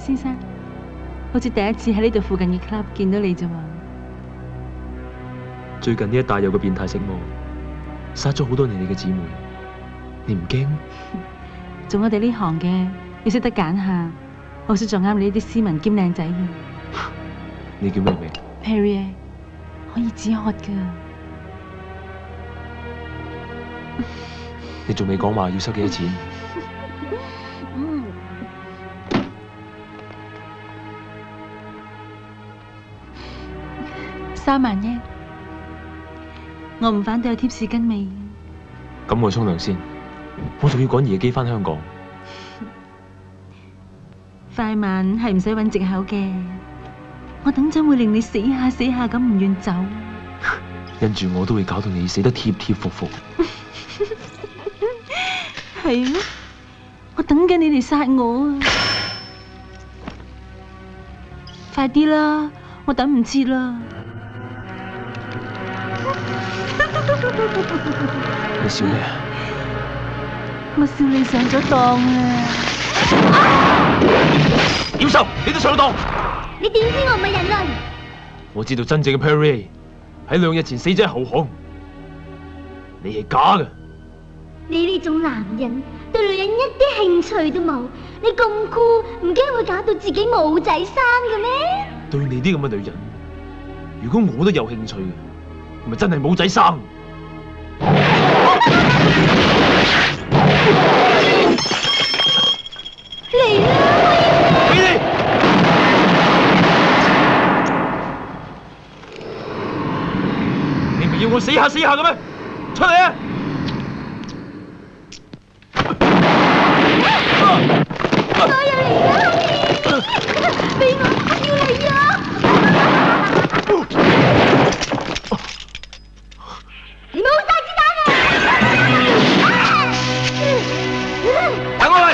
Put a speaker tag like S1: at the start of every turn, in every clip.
S1: 先生，好似第一次喺呢度附近嘅 club 見到你啫喎。
S2: 最近呢一帶有個變態食魔，殺咗好多你哋嘅姊妹，你唔驚？
S1: 做我哋呢行嘅，要識得揀下，好少撞啱你呢啲斯文兼靚仔嘅。
S2: 你叫咩名
S1: ？Perrier， 可以止渴噶。
S2: 你仲未講話要收幾多錢？3
S1: 萬1，我唔反對有貼士跟尾。
S2: 咁我沖涼先，我仲要趕夜機返香港。
S1: 快慢係唔使揾藉口嘅，我等陣會令你死下死下咁唔願走。
S2: 跟住我都會搞到你死得貼貼服服。
S1: 係咩？我等緊你嚟殺我啊！快啲啦，我等唔切啦。
S2: 你笑咩啊？
S1: 我笑你上咗當啊！
S2: 妖獸，你都上咗當？
S3: 你點知我唔係人類？
S2: 我知道真正嘅 Perrier喺2日前死咗喺後巷，你係假嘅。
S3: 你呢種男人對女人一啲興趣都冇，你咁酷，唔驚會搞到自己冇仔生嘅咩？
S2: 對你啲咁嘅女人，如果我都有興趣嘅，咪真係冇仔生。
S3: 嚟啦！
S2: 俾你！你唔係要我死下死下嘅咩？出嚟啊！
S3: 我又嚟啦！俾我要嚟啊！你冇晒子彈啊！
S2: 等我嚟！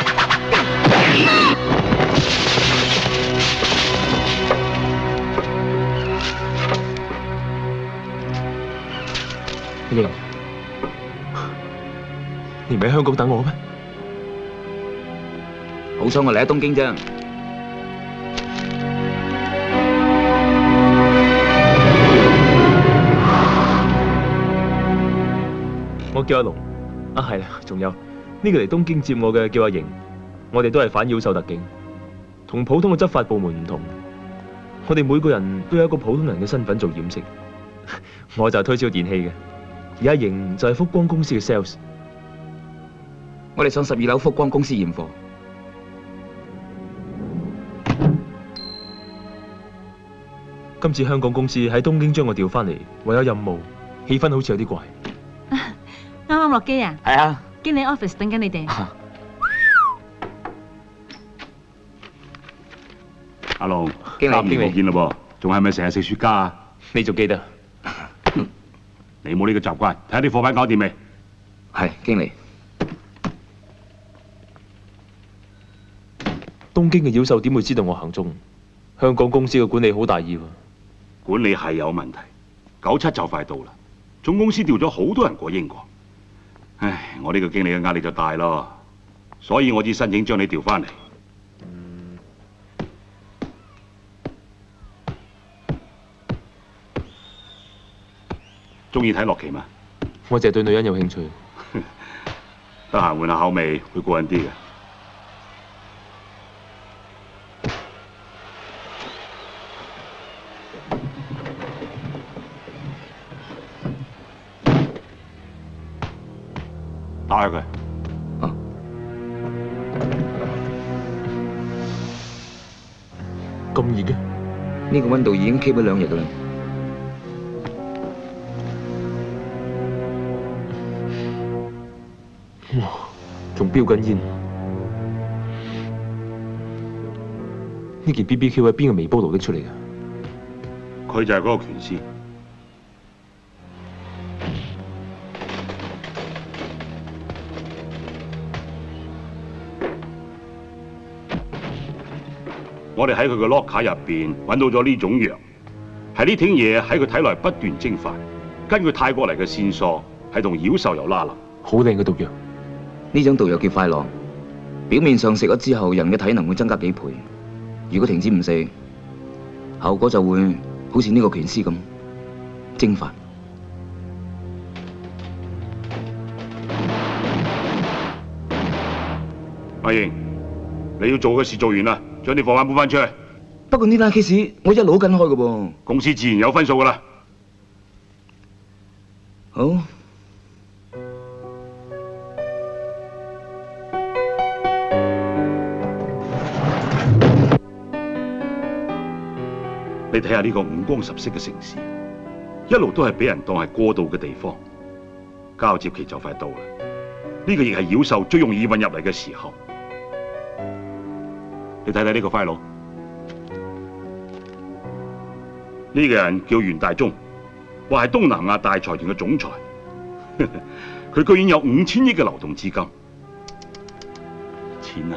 S2: 英，你唔喺香港等我咩？
S4: 好彩我嚟喺東京啫。
S2: 我叫阿龍。啊，係啦，仲有呢個嚟東京接我嘅叫阿瑩。我哋都係反妖獸特警，同普通嘅執法部門唔同。我哋每個人都有一個普通人嘅身份做掩飾。我就係推銷電器嘅，而阿瑩就係福光公司嘅 sales。
S4: 我哋上12樓福光公司驗貨。
S2: 今次香港公司喺東京將我調翻嚟，為有任務，氣氛好似有啲怪。
S1: 啱啱落機啊？
S4: 係啊。
S1: 經理 office 等緊你哋。
S5: 阿龍，
S4: 經理
S5: 3年冇見嘞噃，仲係咪成日食雪茄啊？
S2: 你仲記得？
S5: 你冇呢個習慣，睇下啲貨品搞掂未？
S4: 係，經理。
S2: 東京嘅妖獸點會知道我行蹤？香港公司嘅管理好大意喎。
S5: 管理係有問題，97就快到啦，總公司調咗好多人過英國。唉，我呢個經理嘅壓力就大咯，所以我只申請將你調翻嚟。中意睇洛奇嘛？
S2: 我淨係對女人有興趣。
S5: 得閒換下口味會過癮啲嘅。打開佢。
S4: 啊。
S2: 咁熱嘅？
S4: 呢個溫度已經 keep 咗2日㗎啦。
S2: 哇！仲飆緊煙。呢件 BBQ 喺邊個微波爐拎出嚟㗎？
S5: 佢就係嗰個拳師。我哋喺佢個 locker 入邊揾到咗呢種藥，係呢挺嘢喺佢體內不斷蒸發，根據泰國嚟嘅線索，係同妖獸有拉楞。
S2: 好靚嘅毒藥。
S4: 呢種毒藥叫快樂，表面上食咗之後，人嘅體能會增加幾倍，如果停止唔食，後果就會好似呢個拳師咁蒸發。
S5: 阿英，你要做嘅事做完啦，將啲貨品搬翻出去。
S4: 不過呢單 case 我一路跟開嘅噃，
S5: 公司自然有分數噶啦。
S4: 好。
S5: 你睇下呢個五光十色嘅城市，一路都係俾人當係過渡嘅地方。交接期就快到啦，呢個亦係妖獸最容易混入嚟嘅時候。你睇睇呢個 file，呢個人叫袁大忠，話係東南亞大財團嘅總裁。佢居然有5000億嘅流動資金。錢啊，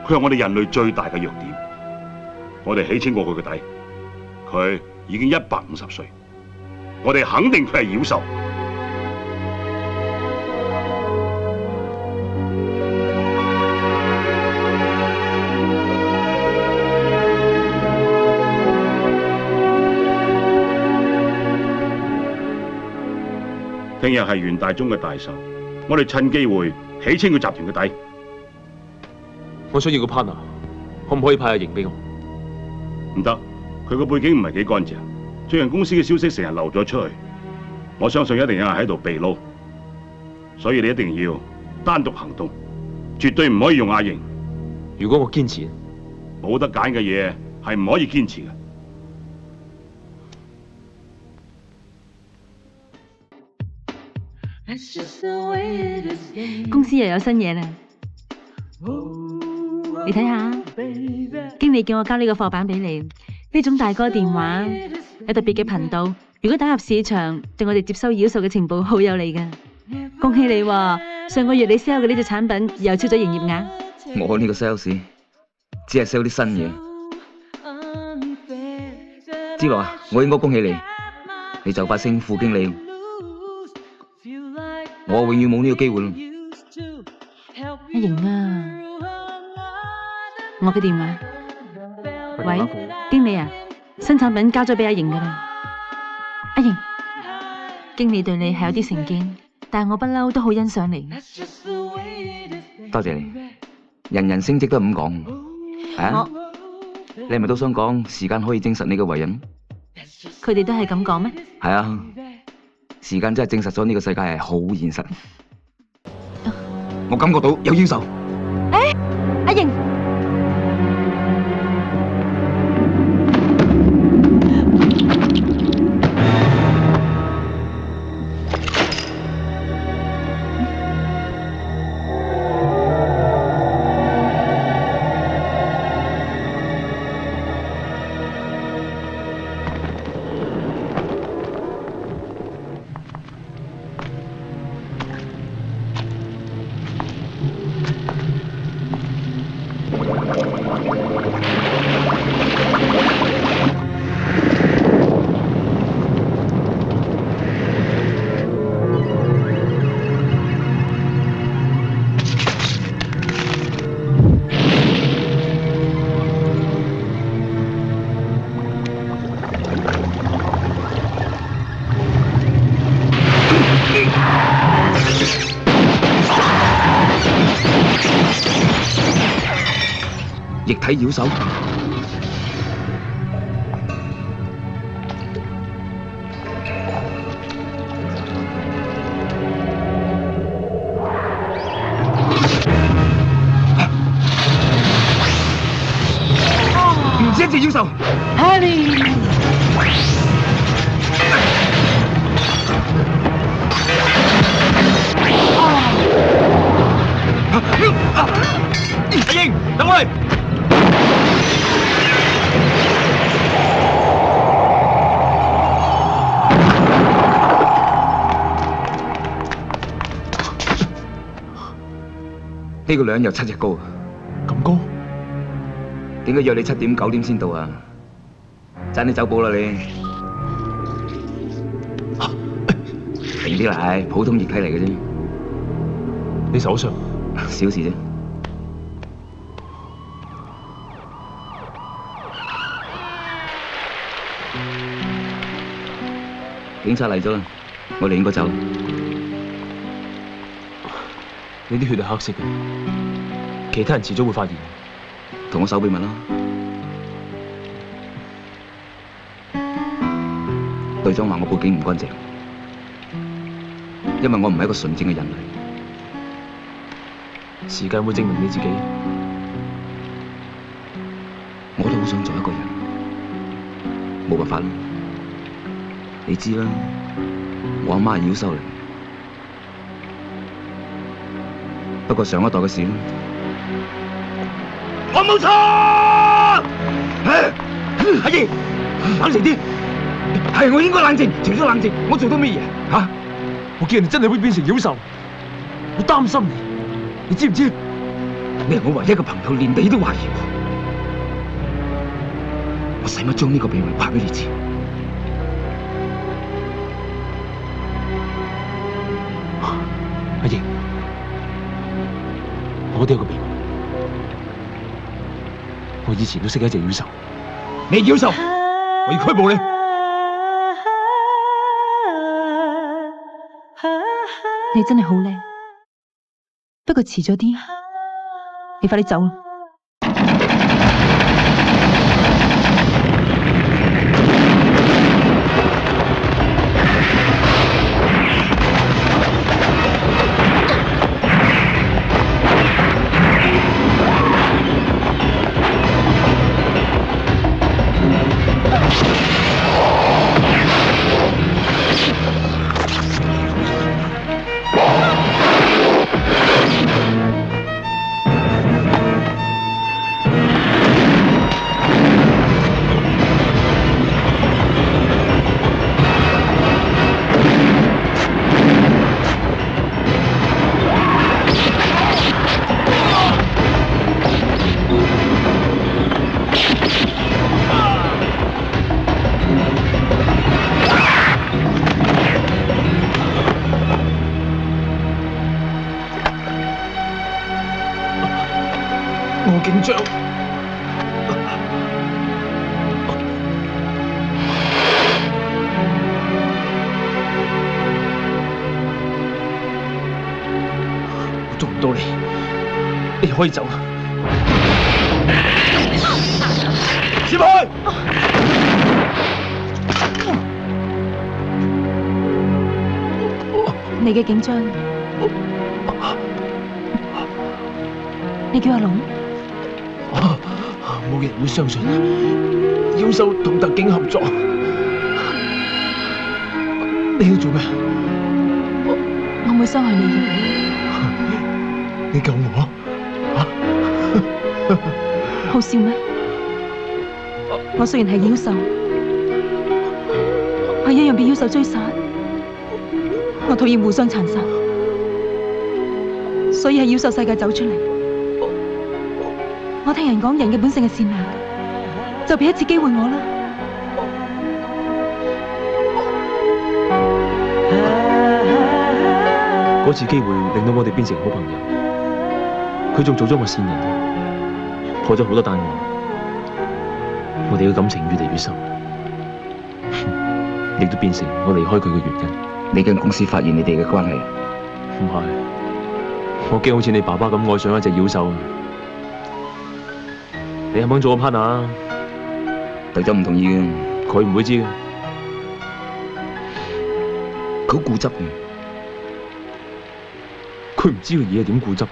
S5: 佢係我哋人類最大嘅弱點。我哋起清過佢嘅底。佢已經150歲，我哋肯定佢係妖獸。聽日係袁大忠嘅大壽，我哋趁機會起清佢集團嘅底。
S2: 我想要個 partner，可唔可以派阿瑩俾我？
S5: 唔得。佢個背景唔係幾乾淨，最近公司嘅消息成日流咗出去，我相信一定有人喺度秘撈，所以你一定要單獨行動，絕對唔可以用阿瑩。
S2: 如果我堅持，
S5: 冇得揀嘅嘢係唔可以堅持嘅。
S1: 公司又有新嘢啦，你睇下，經理叫我交呢個貨板俾你。呢種大哥電話有特別嘅頻道，如果打入市場，對我哋接收妖獸嘅情報好有利㗎。恭喜你喎，上個月你 sell 嘅呢隻產品又超咗營業額。
S4: 我呢個 sales 只係 sell 啲新嘢。之樂啊，我應該恭喜你，你就快升副經理。我永遠冇呢個機會咯。
S1: 阿瑩啊，我嘅電話。喂，經理啊，新產品交咗俾阿瑩噶啦。阿瑩，經理對你係有啲成見，但係我不嬲都好欣賞你。
S4: 多謝你，人人升職都係咁講。啊，你係咪都想講時間可以證實你嘅為人？
S1: 佢哋都係咁講咩？
S4: 係啊，時間真係證實咗呢個世界係好現實。我感覺到有妖獸。
S1: 阿瑩。
S4: 液體妖獸，唔止一隻妖獸。
S2: 阿英，等我嚟。
S4: 呢個女人有7隻高，
S2: 咁高？
S4: 點解約你7點9點先到啊？爭你走寶啦你！停啲嚟，普通液體嚟嘅啫。
S2: 你手上
S4: 小事啫。警察嚟咗啦，我哋應該走。
S2: 你啲血係黑色嘅，其他人遲早會發現。
S4: 同我守秘密啦。隊長話我背景唔乾淨，因為我唔係一個純正嘅人類。
S2: 時間會證明你自己。
S4: 我都好想做一個人，冇辦法啦。你知啦，我阿媽係妖獸嚟，不過上一代嘅事啦。
S2: 我冇錯，阿爺，冷靜啲。係我應該冷靜，除咗冷靜，我做到咩嘢？吓，我見人哋真係會變成妖獸，我擔心你，你知唔知？你係我唯一嘅朋友，連你都懷疑我，我使乜將呢個秘密話俾你知？阿英，我都有個秘密，我以前都識一隻妖獸，你係妖獸，我要拘捕你。
S1: 你真係好叻，不過遲咗啲，你快啲走啦。
S2: 我緊張。我捉唔到你，你可以走啦。閃開！
S1: 你嘅緊張，你叫阿龍？
S2: 冇人會相信妖獸同特警合作。你喺度做咩？
S1: 我唔會傷害你嘅。
S2: 你救我啊！
S1: 好笑咩？我雖然係妖獸，我一樣被妖獸追殺。我討厭互相殘殺，所以喺妖獸世界走出嚟。我聽人講，人嘅本性係善良，就俾一次機會我啦。
S2: 嗰次機會令到我哋變成好朋友，佢仲做咗我線人，破咗好多單案，我哋嘅感情越嚟越深，亦都變成我離開佢嘅原因。
S4: 你間公司發現你哋嘅關係？
S2: 唔係，我驚好似你爸爸咁愛上一隻妖獸。你肯唔肯做我 partner 啊？
S4: 隊長唔同意嘅，
S2: 佢唔會知嘅。
S4: 佢好固執嘅。
S2: 佢唔知嘅嘢係點固執？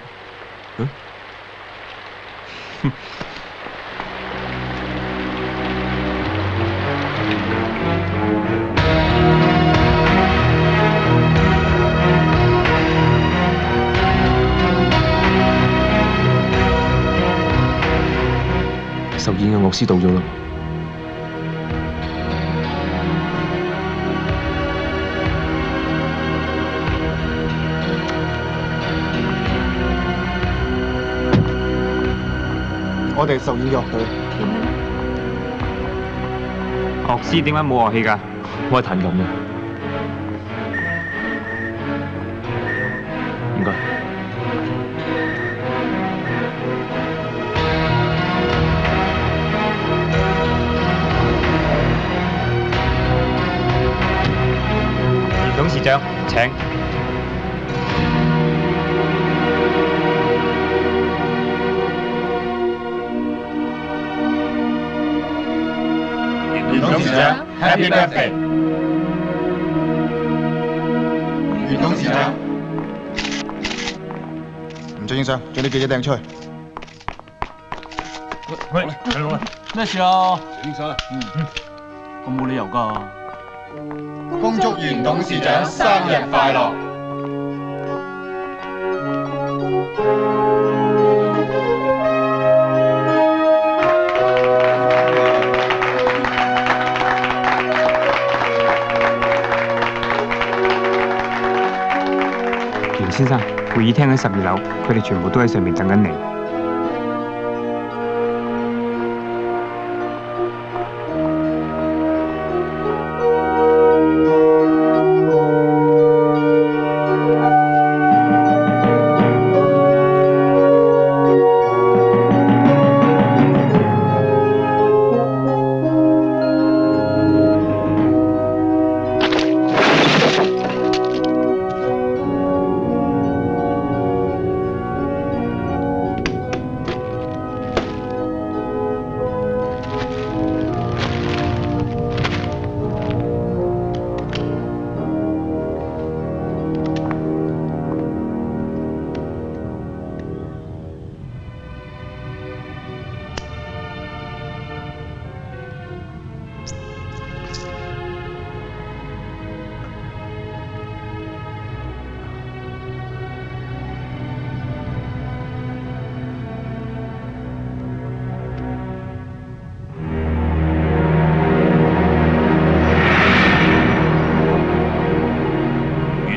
S2: 首演嘅樂師到咗啦。
S6: 我哋首演樂隊。
S7: 樂師點解冇樂器㗎？
S2: 我係彈琴嘅。唔該。
S7: 長請。
S6: 袁董事長 ，Happy Birthday！ 袁董事長，唔准影相，將啲記者掟出去。
S8: 喂，咩事啊？
S6: 影相啦。
S8: 咁冇理由㗎。
S6: 恭祝袁董事長生日快樂！
S7: 袁先生，會議廳喺12樓，佢哋全部都喺上面等緊你。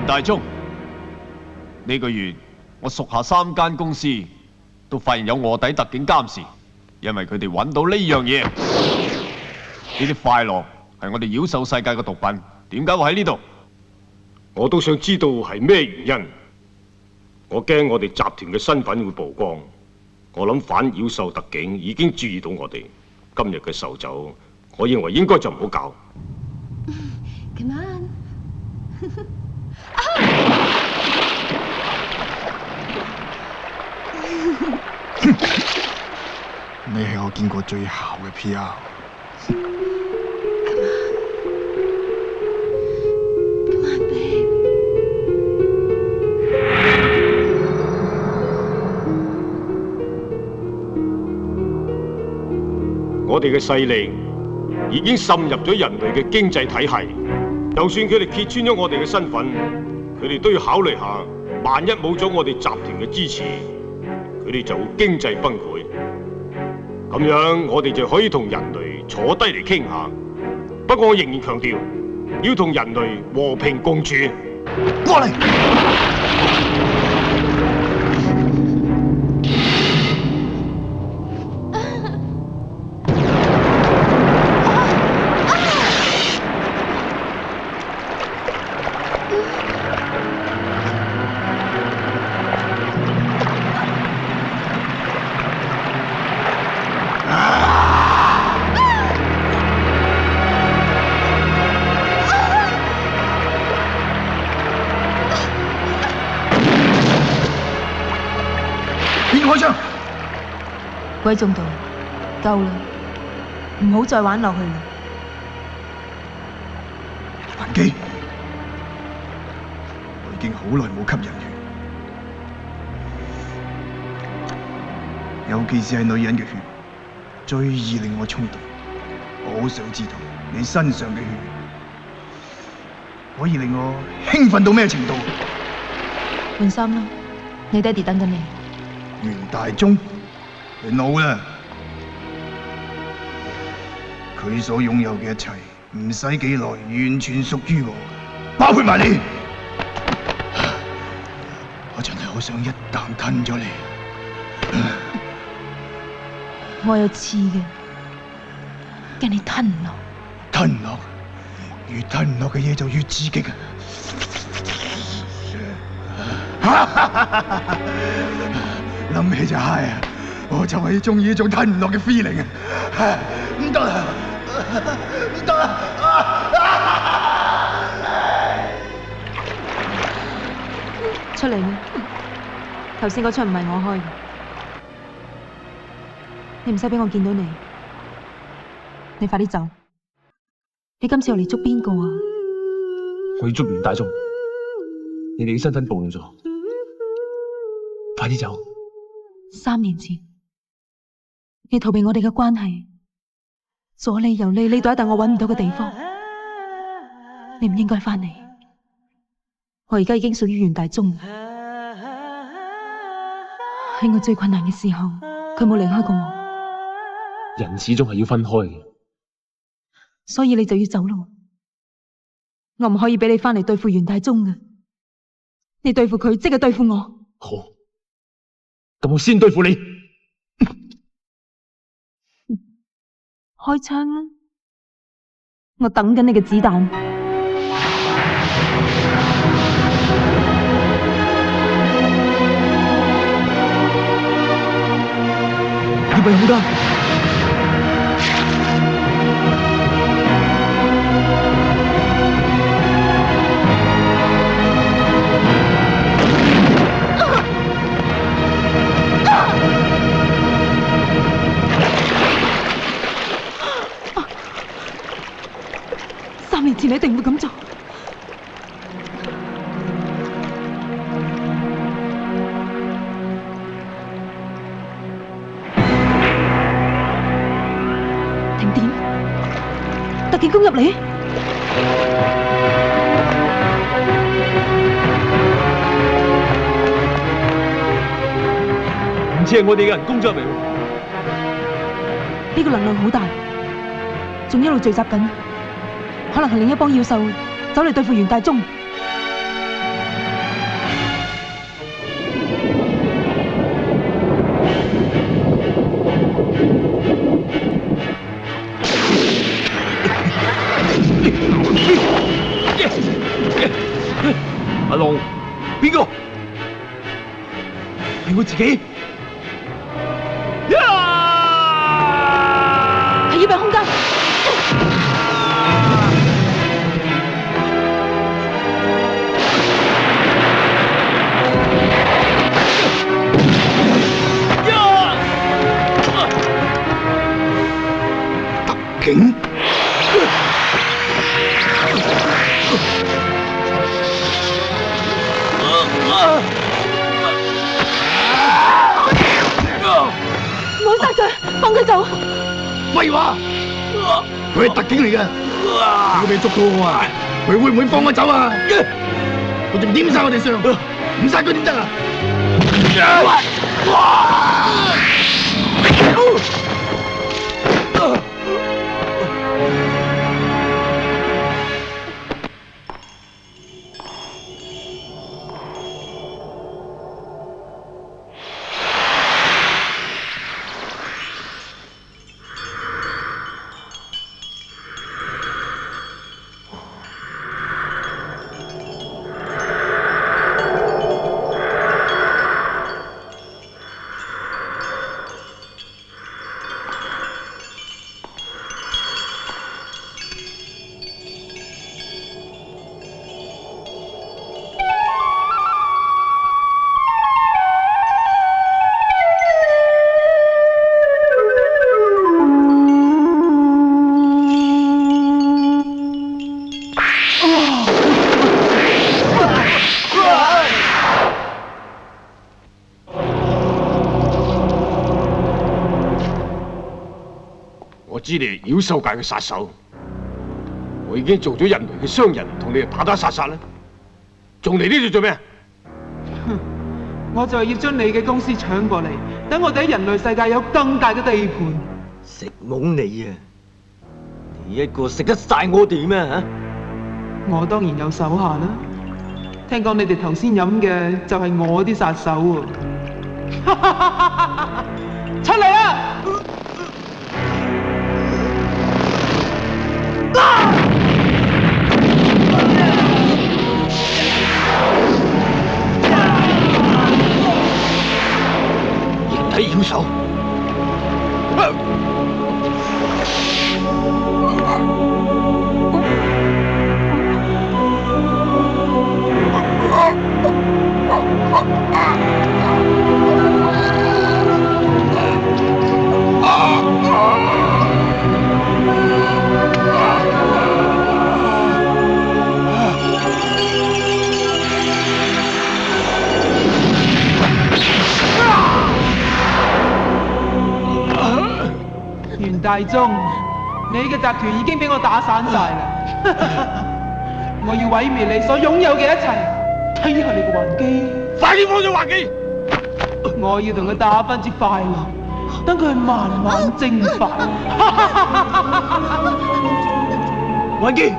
S9: 大鐘，呢個月我屬下3間公司都發現有臥底特警監視，因為佢哋揾到呢樣嘢。呢啲快樂係我哋妖獸世界嘅毒品，點解會喺呢度？
S10: 我都想知道係咩原因。我驚我哋集團嘅身份會曝光。我諗反妖獸特警已經注意到我哋。今日嘅壽酒，我認為應該就唔好搞。
S3: Come on
S6: 你係我見過最姣嘅 PR。Come
S3: on, babe。
S10: 我哋嘅勢力已經滲入咗人類嘅經濟體系，就算佢哋揭穿咗我哋嘅身份，佢哋都要考慮下，萬一冇咗我哋集團嘅支持，佢哋就會經濟崩潰。咁樣我哋就可以同人類坐低嚟傾下。不過我仍然強調，要同人類和平共處。
S6: 過嚟！邊個開槍？
S11: 鬼總道，夠啦，唔好再玩落去啦。
S6: 蘭基，我已經好耐冇吸人血，尤其是係女人嘅血，最易令我衝動。我好想知道你身上嘅血可以令我興奮到咩程度？
S11: 換衫啦，你爹哋等緊你。
S6: 袁大忠，你老啦！佢所擁有嘅一切，唔使幾耐，完全屬於我，包括埋你。我真係好想一啖吞咗你。
S11: 我有刺嘅，驚你吞唔落。
S6: 吞唔落，越吞唔落嘅嘢就越刺激啊！諗起就嗨啊！我就係中意呢種吞唔落嘅 feeling 啊！唔得啊！唔得啊！
S11: 出嚟啦！頭先嗰槍唔係我開嘅，你唔使俾我見到你。你快啲走！你今次又嚟捉邊個啊？
S2: 我要捉袁大忠，你哋嘅身份暴露咗，快啲走
S11: ！3年前，你逃避我哋嘅關係，左你右你，呢度一笪我揾唔到嘅地方，你唔應該翻嚟。我而家已經屬於袁大忠，喺我最困難嘅時候，佢冇離開過我。
S2: 人始終係要分開嘅，
S11: 所以你就要走咯。我唔可以俾你翻嚟對付袁大忠嘅，你對付佢即係對付我。
S2: 好，咁我先對付你。
S11: 開槍啊！我等緊你嘅子彈。
S2: 葉問好得。
S11: 3年前你一定會咁做。停電！特警攻入嚟！
S2: 唔似係我哋嘅人攻咗入嚟喎。
S11: 呢個能量好大，仲一路聚集緊。可能係另一幫妖獸走嚟對付袁大忠。
S2: 阿龍，邊個？係我自己。
S11: 係異病空間。
S6: 警！
S11: 唔好殺佢，放佢走！
S6: 廢話，佢係特警嚟嘅，如果俾捉到我啊，佢會唔會放我走啊？佢仲點晒我哋上，唔殺佢點得啊？
S10: 我知你係妖獸界嘅殺手，我已經做咗人類嘅商人，同你哋打打殺殺啦，仲嚟呢度做咩？
S12: 我就係要將你嘅公司搶過嚟，等我哋喺人類世界有更大嘅地盤。
S13: 食懵你啊！你一個食得晒我哋咩嚇？
S12: 我當然有手下啦。聽講你哋頭先飲嘅就係我啲殺手喎。出嚟啦！
S13: 形體妖獸。
S12: 大忠，你嘅集團已經俾我打散晒啦！我要毀滅你所擁有嘅一切，睇下你個還機！
S10: 快啲放咗還機！
S12: 我要同佢打翻支快樂，等佢慢慢蒸發。
S2: 還機！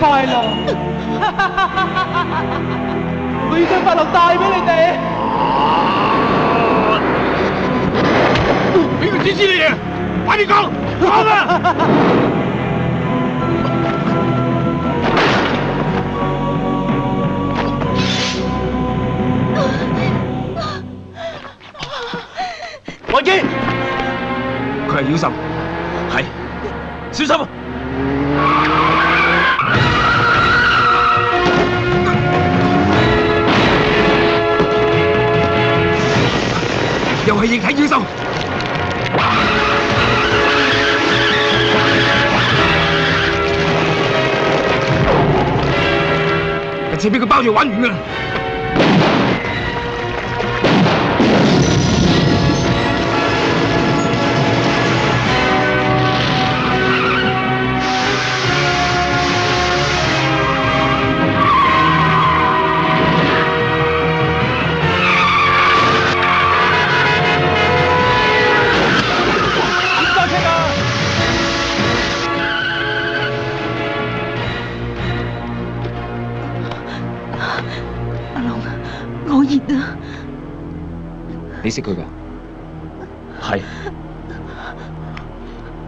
S12: 快樂，我要將快樂帶俾你哋。
S10: 俾佢指示你嘢，快啲講，講啦！
S2: 還機！佢係妖獸，係，小心啊！又係液體妖獸，一次俾佢包住玩完㗎啦！
S11: 我熱啊！
S4: 你識佢㗎？
S2: 係。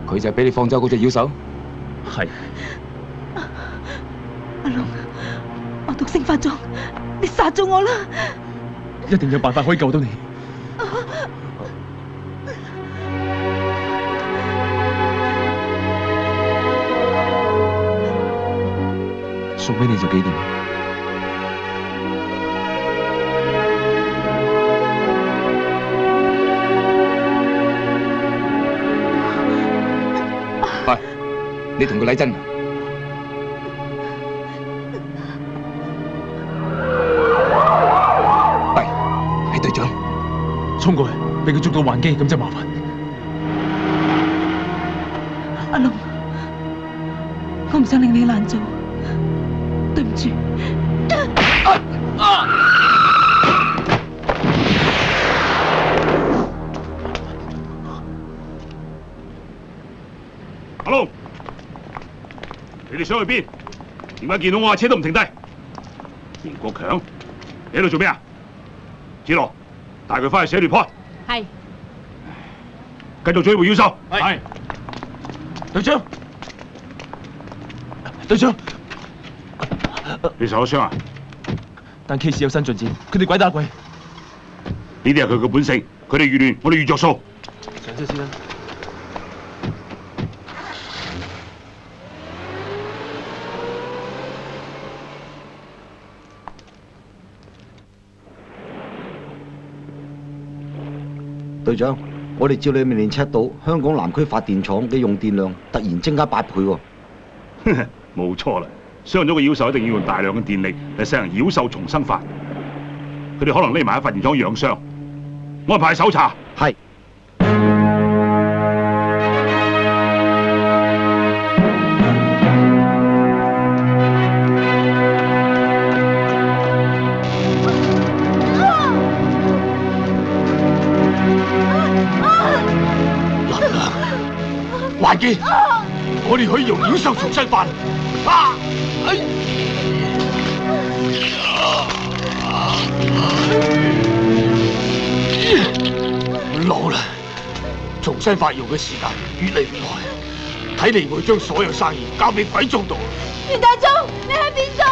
S4: 佢就係俾你放走嗰隻妖獸？
S2: 係。
S11: 阿龍，我毒性發作，你殺咗我啦！
S2: 一定有辦法可以救到你。
S4: 送俾你做紀念。喂，你同佢禮真啊？喂，係隊長，
S2: 衝過去，俾佢捉到還機，咁就麻煩。
S11: 阿龍，我唔想令你難做，對唔住。
S5: 阿龍，你哋想去邊？點解見到我架車都唔停低？袁國強，你喺度做咩啊？子羅，帶佢翻去寫 report。
S1: 係。
S5: 繼續追捕妖獸。
S2: 係。隊長，隊長，
S5: 你受咗傷啊？
S2: 但 case 有新進展，佢哋鬼打鬼。
S5: 呢啲係佢嘅本性，佢哋越亂，我哋越着數。
S2: 上車先啦。
S13: 隊長，我哋照你命令 check 到香港南區發電廠嘅用電量突然增加8倍喎。
S5: 冇錯啦，傷咗個妖獸一定要用大量嘅電力嚟使人妖獸重生法。佢哋可能匿埋喺發電廠養傷，安排搜查。
S13: 係。
S10: 還機，我哋可以用妖獸重生法。老啦，重生法用嘅時間越嚟越耐，睇嚟我要將所有生意交俾鬼中度。
S3: 袁大忠，你喺邊度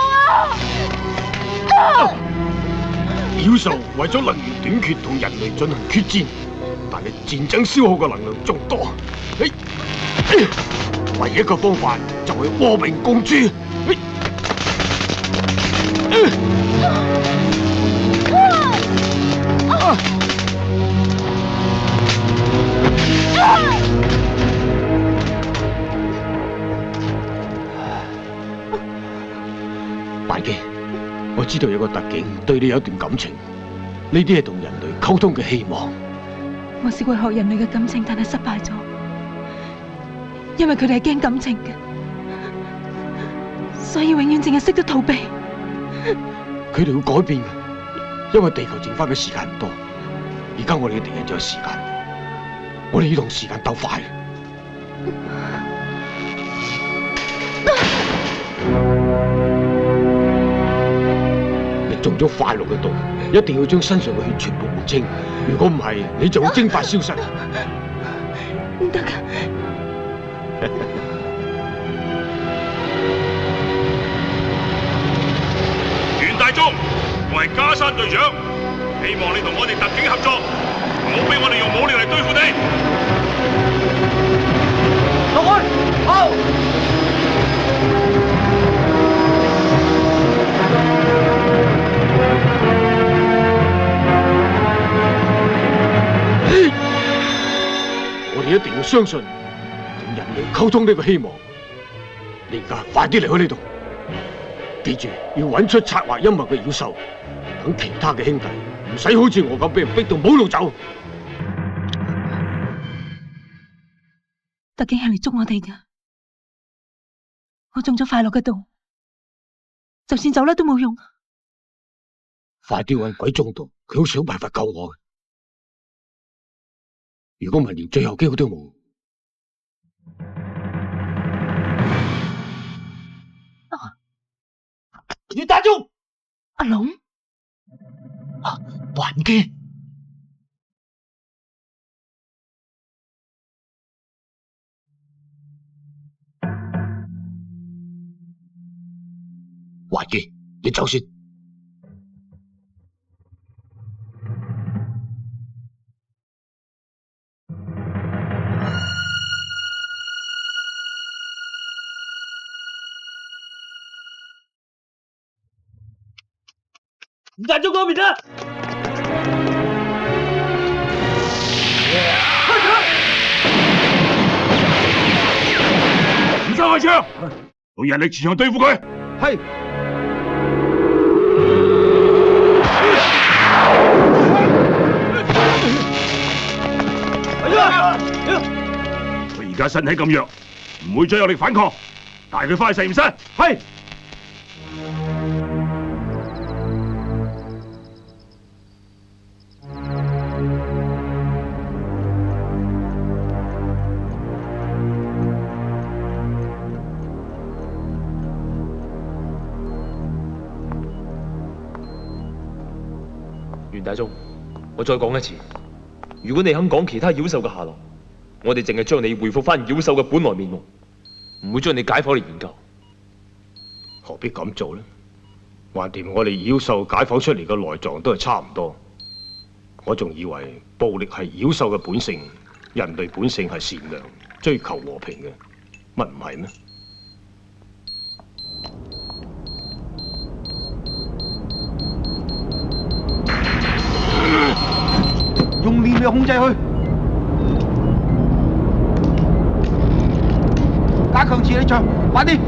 S3: 啊？
S10: 妖獸為咗能源短缺同人類進行決戰，但係戰爭消耗嘅能量仲多。唯一嘅方法就係和平共處。環基，我知道有個特警對你有一段感情，呢啲係同人類溝通嘅希望。
S11: 我試過學人類嘅感情，但係失敗咗，因為佢哋係驚感情嘅，所以永遠淨係識得逃避。
S10: 佢哋會改變嘅，因為地球剩翻嘅時間唔多。而家我哋嘅敵人就係時間，我哋要同時間鬥快。你中咗快樂嘅毒，一定要將身上嘅血全部換清，如果唔係，你就會蒸發消失。
S11: 唔得㗎！
S5: 袁大忠，我係加山隊長，希望你同我哋特警合作，唔好俾我哋用武力嚟對付你。
S12: 落去，好！
S10: 我哋一定要相信同人類溝通呢個希望。你而家快啲離開呢度，記住要揾出策劃陰謀嘅妖獸，等其他嘅兄弟唔使好似我咁俾人逼到冇路走。
S11: 特警係嚟捉我哋㗎，我中咗快樂嘅毒，就算走甩都冇用。
S10: 快啲揾鬼中毒，佢好想辦法救我嘅。如果唔係，連最後機會都冇。
S6: 袁大忠，
S11: 阿龍，
S6: 環基，
S10: 環基，你走先。
S6: 袁大忠嗰邊啦！
S5: 唔使開槍，用人力磁場對付佢。
S6: 係。
S5: 佢而家身體咁弱，唔會再有力反抗，帶佢翻去實驗室。係。
S2: 袁大忠，我再講一次，如果你肯講其他妖獸嘅下落，我哋淨係將你恢復翻妖獸嘅本來面目，唔會將你解剖嚟研究。
S10: 何必咁做呢？橫掂我哋妖獸解剖出嚟嘅內臟都係差唔多。我仲以為暴力係妖獸嘅本性，人類本性係善良，追求和平嘅，乜唔係咩？
S6: 用念力控制佢，加強磁力場，快啲！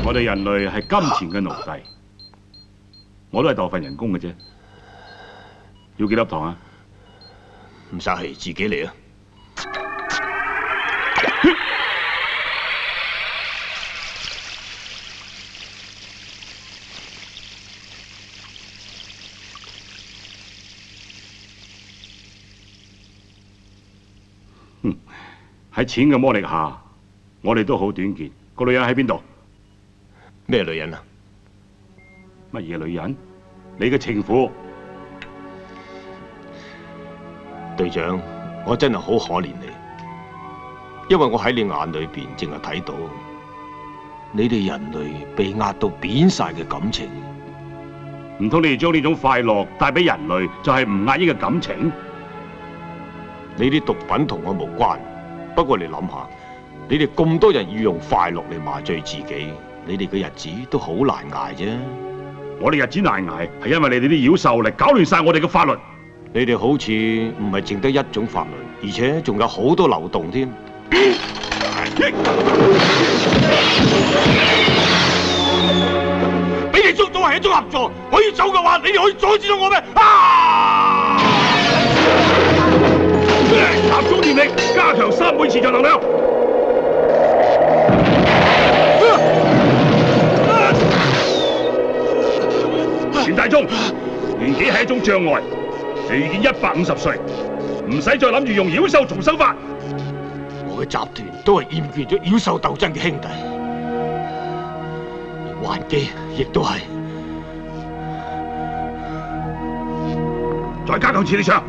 S5: 我哋人類係金錢嘅奴隸，我都係當份人工嘅啫。要幾粒糖啊？
S10: 唔使係自己嚟啊！
S5: 喺錢嘅魔力下，我哋都好短見。個女人喺邊度？
S10: 咩女人啊？
S5: 乜嘢女人？你嘅情婦。
S10: 隊長，我真係好可憐你，因為我喺你眼裏邊淨係睇到你哋人類被壓到扁晒嘅感情。
S5: 唔通你哋將呢種快樂帶俾人類，就係唔壓抑嘅感情？
S10: 你啲毒品同我無關，不過你諗下，你哋咁多人要用快樂嚟麻醉自己，你哋嘅日子都好難捱啫。
S5: 我哋日子難捱，係因為你哋啲妖獸嚟搞亂晒我哋嘅法律。
S10: 你哋好似唔係淨得一種法律，而且仲有好多漏洞添。俾你捉到係一種合作，我要走嘅話，你哋可以阻止到我咩？
S5: 集中念力，加強3倍磁場能量。袁大忠，年紀係一種障礙，你已經150歲，唔使再諗住用妖獸重生法。
S10: 我嘅集團都係厭倦咗妖獸鬥爭嘅兄弟，而環基亦都係。
S5: 再加強磁力場，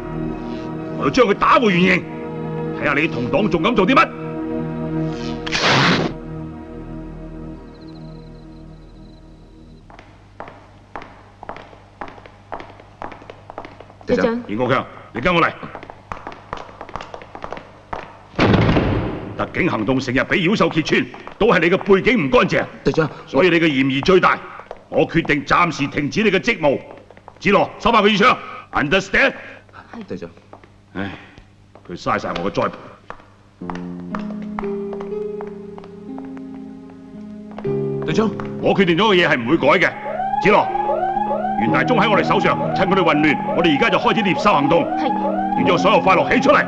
S5: 我要將佢打回原形，睇下你同黨仲敢做啲乜？
S1: 隊長，
S5: 袁國強，你跟我嚟。特警行動成日俾妖獸揭穿，都係你嘅背景唔乾淨。
S13: 隊長，
S5: 所以你嘅嫌疑最大。我決定暫時停止你嘅職務。子羅，收翻佢支槍。Understand？
S13: 係隊長。
S5: 唉，佢嘥晒我嘅栽培。
S2: 隊長，
S5: 我決定咗嘅嘢係唔會改嘅。子羅，袁大忠喺我哋手上，趁佢哋混亂，我哋而家就開始獵獸行動。係。要將所有快樂起出嚟。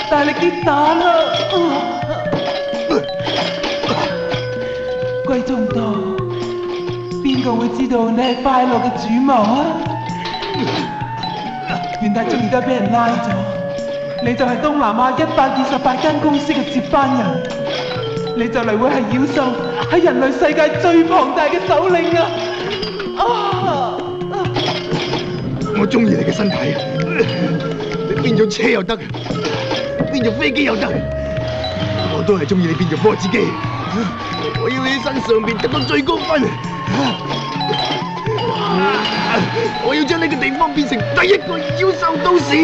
S12: 大力啲打啦！貴重道，邊個會知道你係快樂嘅主謀啊？袁大忠而家俾人拉咗，你就係東南亞128間公司嘅接班人，你就嚟會係妖獸喺人類世界最龐大嘅首領啊！
S6: 我中意你嘅身體，你變咗車又得。變做飛機又得，我都係中意你變做波子機。我要你喺身上邊得到最高分。我要將呢個地方變成第一個妖獸都市。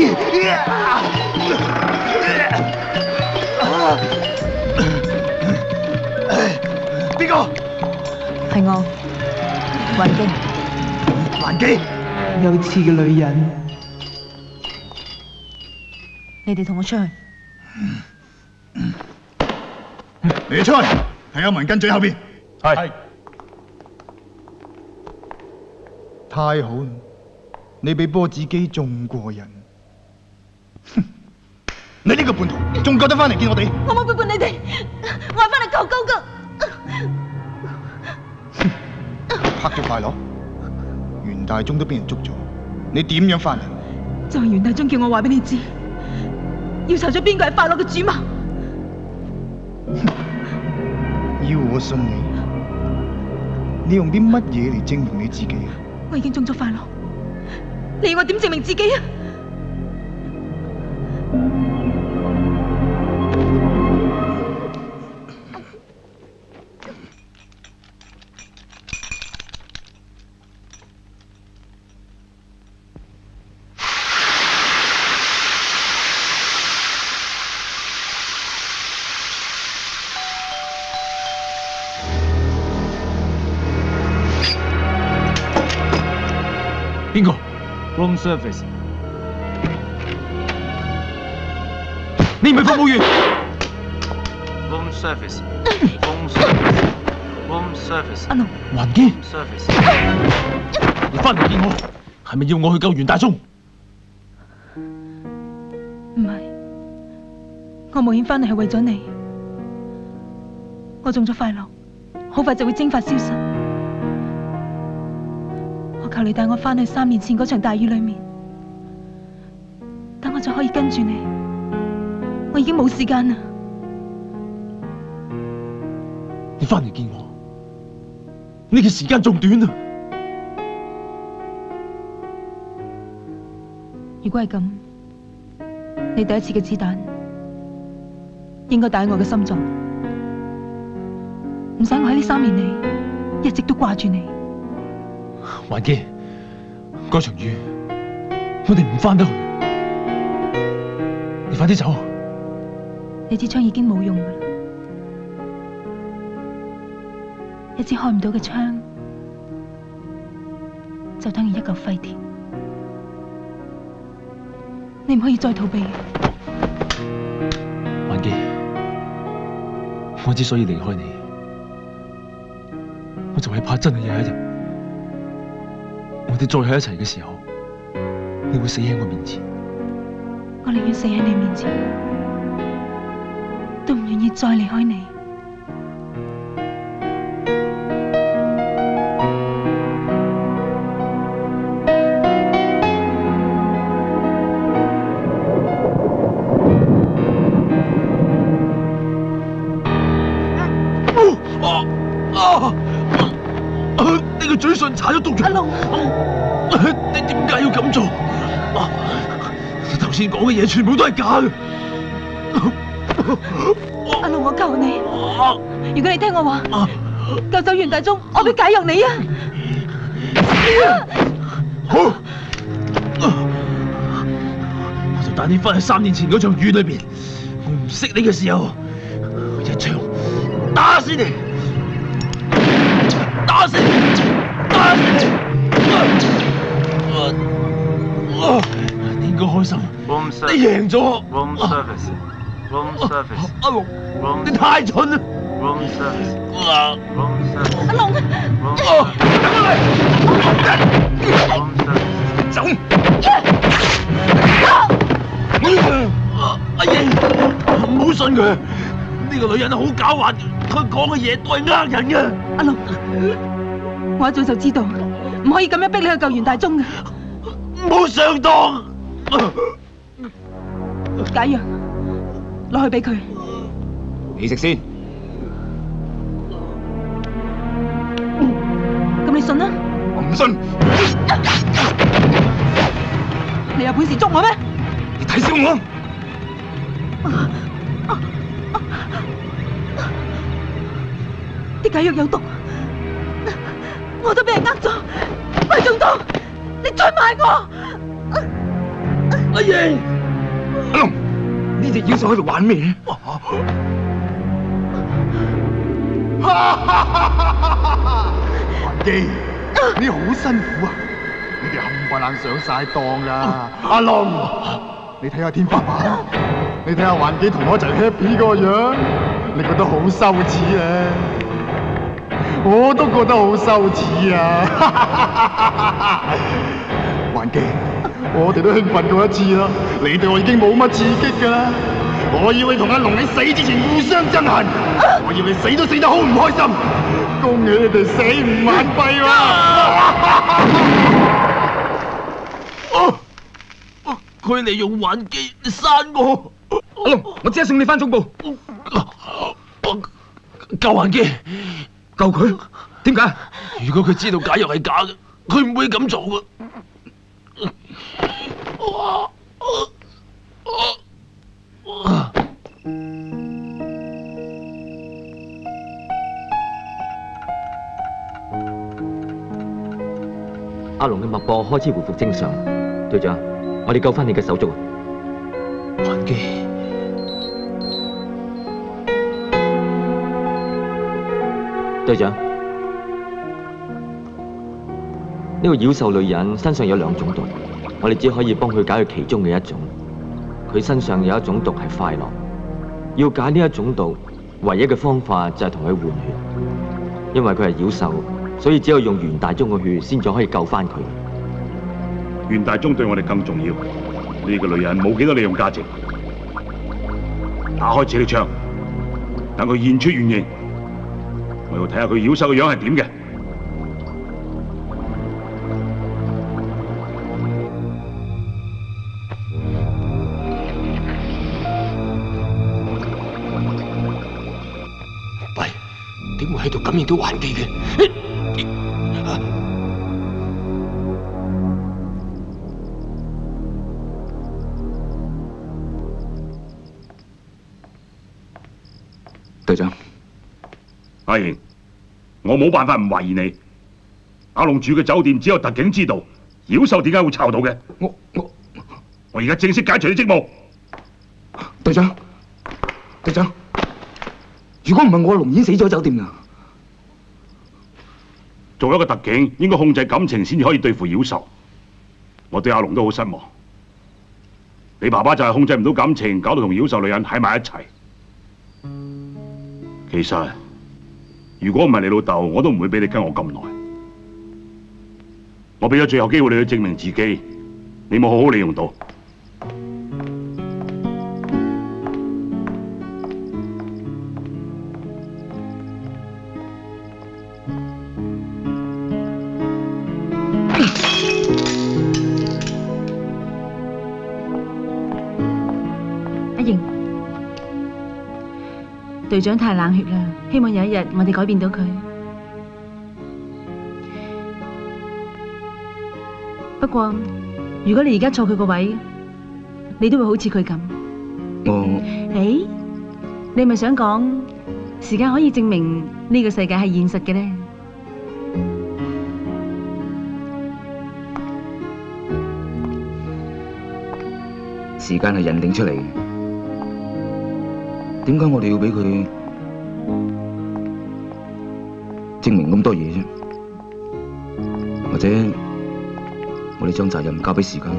S6: 邊個？
S11: 係我，環基。
S12: 有刺嘅女人，
S11: 你哋同我出去。
S6: 你哋出去，睇下文跟最後邊。係。太好啦！你比波子機仲過癮。你呢個叛徒，仲覺得翻嚟見我哋？
S11: 我冇背叛你哋，我係翻嚟求救噶。
S6: 黑咗快樂，袁大忠都俾人捉咗，你點樣翻嚟？
S11: 就係袁大忠叫我話俾你知，要查咗邊個係快樂嘅主謀。
S6: 要我信你？你用啲乜嘢嚟證明你自己啊？
S11: 我已經中咗快樂，你要我點證明自己啊？
S2: 邊個 ？Room service。你唔係服務員。Room service。Room service。Room service。
S11: 阿龍。
S2: 環基。service。你翻嚟見我，係咪要我去救袁大忠？
S11: 唔係，我冒險翻嚟係為咗你。我中咗快樂，好快就會蒸發消失。求你帶我翻去3年前嗰場大雨裏面，等我就可以跟住你。我已經冇時間啦。
S2: 你翻嚟見我，你嘅時間仲短啊！
S11: 如果係咁，你第一次嘅子彈應該打喺我嘅心臟，唔使我喺呢3年嚟一直都掛住你。
S2: 環基，嗰場雨，我哋唔翻得去。快啲走！
S11: 你支槍已經冇用㗎啦，一支開唔到嘅槍，就等於一嚿廢鐵。你唔可以再逃避。
S2: 環基，我之所以離開你，我就係怕真係有一日，我哋再喺一齊嘅時候，你會死喺我面前。
S11: 我寧願死喺你面前，都唔願意再離開你。
S2: 你個嘴唇搽咗毒藥。阿龍，你點解要咁做？你頭先講嘅嘢全部都係假嘅。
S11: 阿龍，我求你，如果你聽我話，救走袁大忠，我會解藥你啊！
S2: 好，我就帶你翻去3年前嗰場雨裏邊，我唔識你嘅時候，我一槍打死你，打死你，打死你！你應該開心，你贏咗。
S14: Room service。Room service。
S2: 阿龍，你太蠢啦！
S14: Room service。
S2: 阿
S11: 龍，
S2: 等我嚟！
S14: Room service。
S2: 走！阿英，唔好信佢，呢個女人好狡猾，佢講嘅嘢都係呃人嘅。
S11: 阿龍，我一早就知道，唔可以咁樣逼你去救袁大忠嘅。
S2: 唔好上當！
S11: 解藥，攞去俾佢。
S4: 你食先。
S11: 咁你信啦？
S4: 我唔信。
S11: 你有本事捉我咩？
S4: 你睇小我。
S11: 啲解藥有毒，我都俾人呃咗，喂中毒，你再賣我！
S2: 阿英，
S4: 阿龍，呢隻妖獸喺度玩咩？
S6: 環基，你好辛苦啊！你哋冚唪唥上晒當啦！阿龍，你睇下天花板，你睇下環基同我一齊 happy 個樣，你覺得好羞恥啊？我都覺得好羞恥啊！環基，我哋都興奮過一次啦，你對我已經冇乜刺激㗎啦。我要你同阿龍喺死之前互相憎恨，我要你死都死得好唔開心。恭喜你哋死唔晚閉
S2: 啊！佢利用環基刪我。
S4: 阿龍，我即刻送你翻總部。
S2: 救環基，
S4: 救佢？點解？
S2: 如果佢知道解藥係假嘅，佢唔會咁做嘅。
S15: 阿龍嘅脈搏開始回復正常，隊長，我哋救翻你嘅手足啊！
S2: 環基，
S15: 隊長，呢個妖獸女人身上有2種毒，我哋只可以幫佢解決其中嘅一種。佢身上有一種毒係快樂，要解呢一種毒，唯一嘅方法就係同佢換血，因為佢係妖獸。所以只有用袁大忠嘅血先至可以救翻佢。
S5: 袁大忠對我哋更重要。呢個女人冇幾多利用價值。打開這啲槍，等佢現出原形。我要睇下佢妖獸嘅樣係點嘅。
S10: 喂，點會喺度感應到環基嘅？
S4: 隊長，
S5: 阿賢，我冇辦法唔懷疑你。阿龍住嘅酒店只有特警知道，妖獸點解會抄到嘅？我而家正式解除你職務。
S13: 隊長，隊長，如果唔係我，龍已經死咗喺酒店啦。
S5: 作為一個特警，應該控制感情先至可以對付妖獸。我對阿龍都好失望。你爸爸就係控制唔到感情，搞到同妖獸女人喺埋一齊。其實，如果唔係你老豆，我都唔會俾你跟我咁耐。我俾咗最後機會你去證明自己，你冇好好利用到。
S1: 阿瑩，隊長太冷血啦，希望有一日我哋改變到佢。不過，如果你而家坐佢個位，你都會好似佢咁。你係咪想講時間可以證明呢個世界係現實嘅呢？
S4: 時間係人定出嚟嘅，點解我哋要俾佢證明咁多嘢啫？或者我哋將責任交俾時間？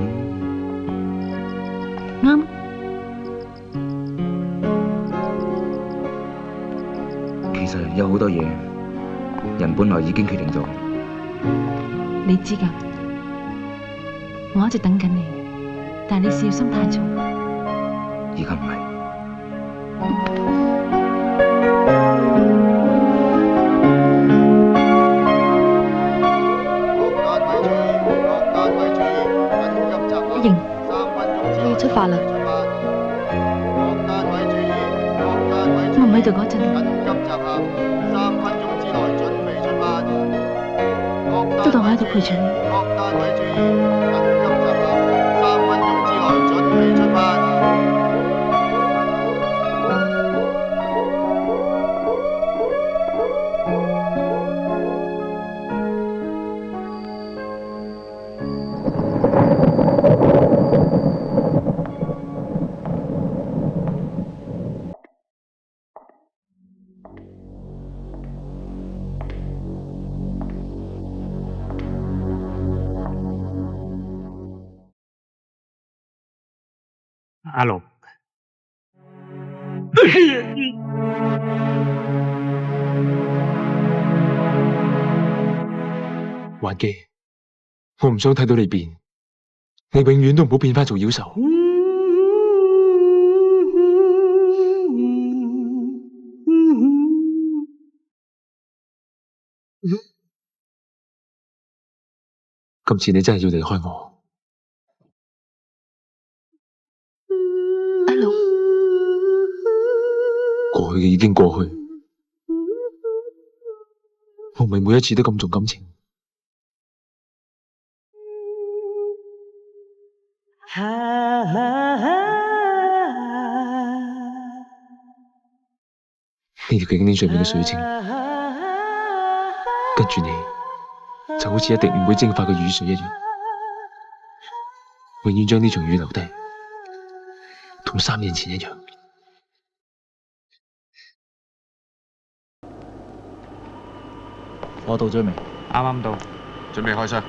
S1: 啱。
S4: 其實有好多嘢，人本來已經決定咗。
S1: 你知㗎，我一直等緊你，但係你事業心太重。
S4: 而家唔係。
S11: 阿瑩，你要出發啦。
S1: 我唔喺度嗰陣，都當我喺度陪住你。
S7: 阿龍，
S16: 環基，我唔想睇到你變，你永遠都唔好變返做妖獸。今次你真係要離開我。過去嘅已經過去，我唔係每一次都咁重感情。呢條景點上面嘅水晶，跟住你就好似一滴唔會蒸發嘅雨水一樣，永遠將呢場雨留低，同3年前一樣。
S8: 我到咗未？
S7: 啱啱到，
S9: 準備開槍。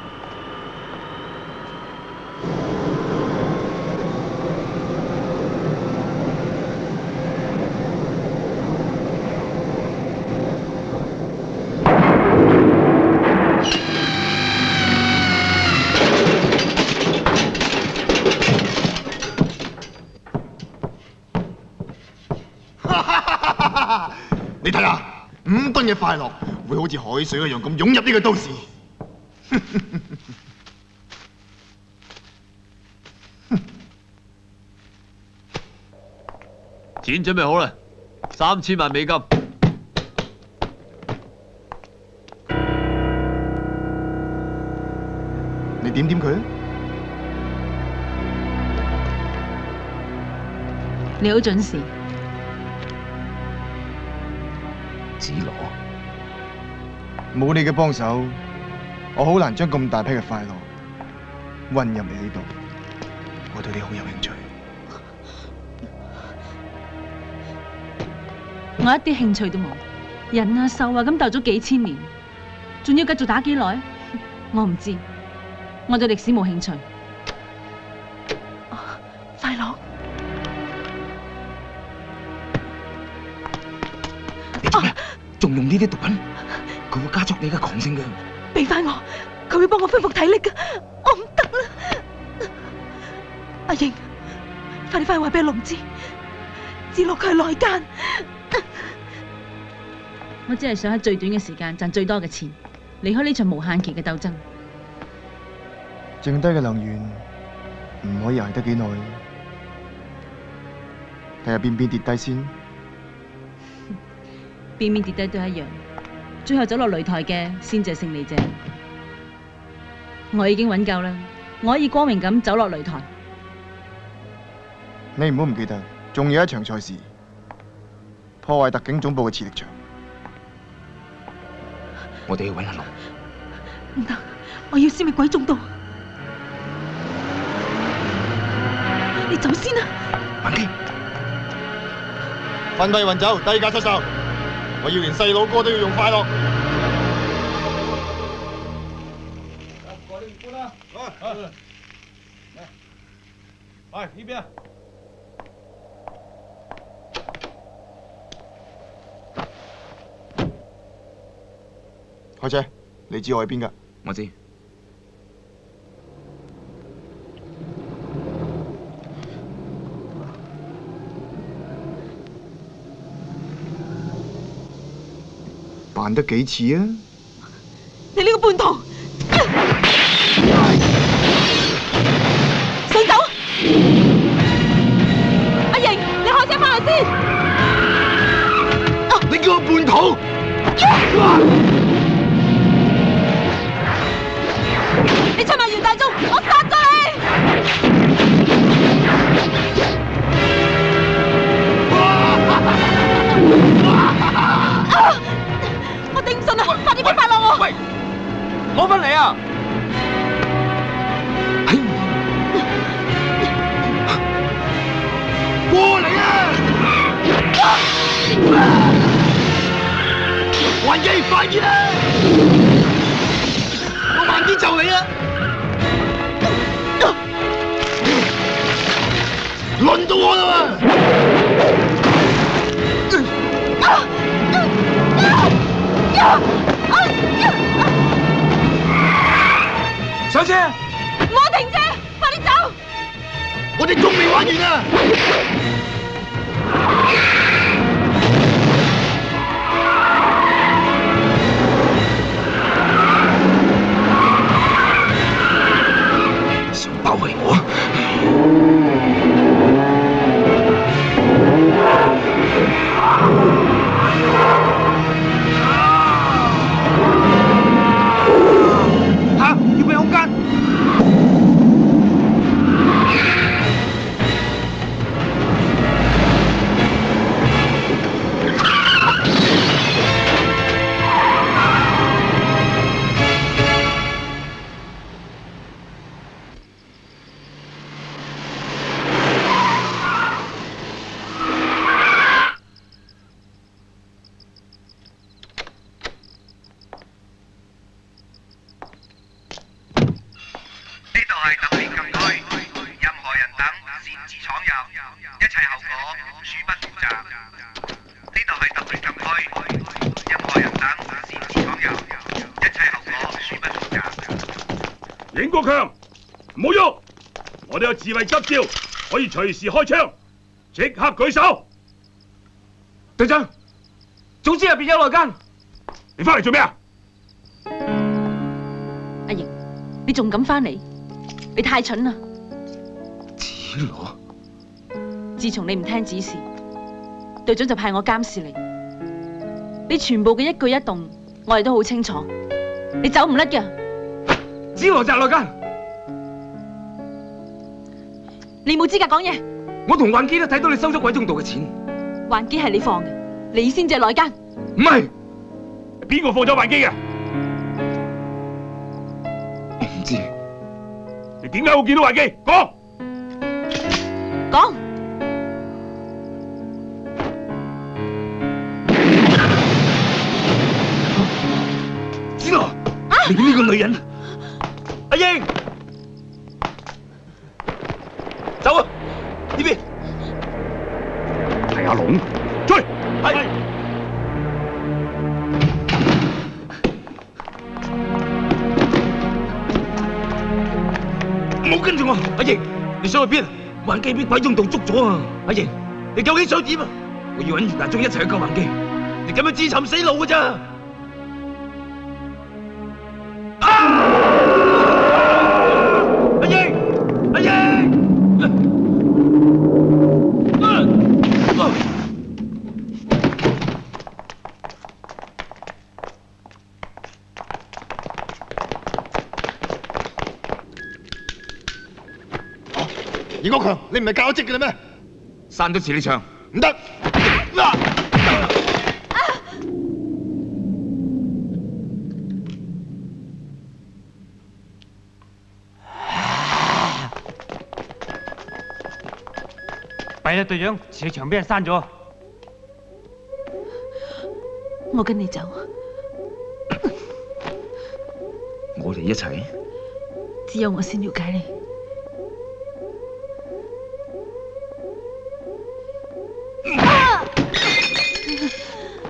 S6: 你睇下，5噸嘅快樂會好似海水一樣咁湧入呢個都市。
S9: 錢準備好啦，3000萬美金。
S6: 你點點佢啊？
S1: 你好準時。
S6: 子羅，冇你嘅幫手，我好難將咁大批嘅快樂運入你呢度。我對你好有興趣。
S1: 我一啲興趣都冇。人啊獸啊咁鬥咗幾千年，仲要繼續打幾耐？我唔知，我對歷史冇興趣。
S11: 快樂，
S13: 你做咩？仲用呢啲毒品？佢會加速你嘅狂性嘅。
S11: 俾翻我，佢會幫我恢復體力噶，我唔得啦。阿英，快啲翻去話俾阿龍知，知落佢係內奸。
S1: 我只係想喺最短嘅時間賺最多嘅錢，離開呢場無限期嘅鬥爭。
S6: 剩低嘅能源唔可以捱得幾耐，睇下邊邊跌低先。
S1: 邊邊跌低都一樣，最後走落擂台嘅先至係勝利者。我已經揾夠啦，我可以光明咁走落擂台。
S6: 你唔好唔記得，仲有一場賽事，破壞特警總部嘅磁力場。
S13: 我哋去揾阿龍。
S11: 唔得，我要消滅鬼總道。你走先啦。
S13: 文基，
S6: 分批運走，低價出售。我要連細佬哥都要用快樂。
S10: 喂，呢邊啊！
S6: 開車，你知我喺邊㗎？
S13: 我知。
S6: 扮得幾似啊！
S11: 你呢個叛徒！想走？阿瑩，你開車翻去先！
S6: 你叫我叛徒！
S11: 你出賣袁大忠，我殺咗你！我頂唔順啦，快啲俾快樂我！
S15: 喂，攞返嚟啊！
S6: 過嚟啊！還記，快啲啦！我慢啲就你啦！輪到我啦
S15: 上車！
S11: 我停車，快啲走！
S6: 我哋仲未玩完啊！
S13: 想包圍我？
S6: 要俾空間。
S5: 影國強，唔好喐！我哋有自衛執照，可以隨時開槍，即刻舉手！
S15: 隊長，總之入邊有內奸，
S5: 你翻嚟做咩啊？
S1: 阿瑩，你仲敢翻嚟？你太蠢啦！
S13: 子羅，
S1: 自從你唔聽指示，隊長就派我監視你，你全部嘅一舉一動，我哋都好清楚，你走唔甩㗎。
S15: 子羅就係內奸，
S1: 你冇資格講嘢。
S15: 我同幻基都睇到你收咗鬼總道嘅錢。
S1: 幻基係你放嘅，你先至係內奸。
S15: 唔係，
S5: 邊個放咗幻基嘅？
S13: 我唔知。
S5: 你點解會見到幻基？講。
S1: 講。
S6: 你呢個女人，
S2: 阿英，走啊！呢邊
S5: 係阿龍，追！
S2: 係。
S6: 唔好跟住我，
S2: 阿英，你想去邊啊？
S6: 環基俾鬼中道捉咗啊！
S2: 阿英，你究竟想點啊？
S6: 我要揾袁大忠一齊去救環基。
S2: 你咁樣自尋死路㗎咋？阿英，阿英！
S6: 袁國強，你唔係教職嘅啦咩？
S4: 刪咗次呢場，
S6: 唔得！
S7: 弊啦，隊長，磁力場俾人刪咗。
S11: 我跟你走。
S4: 我哋一齊。
S11: 只有我先了解你。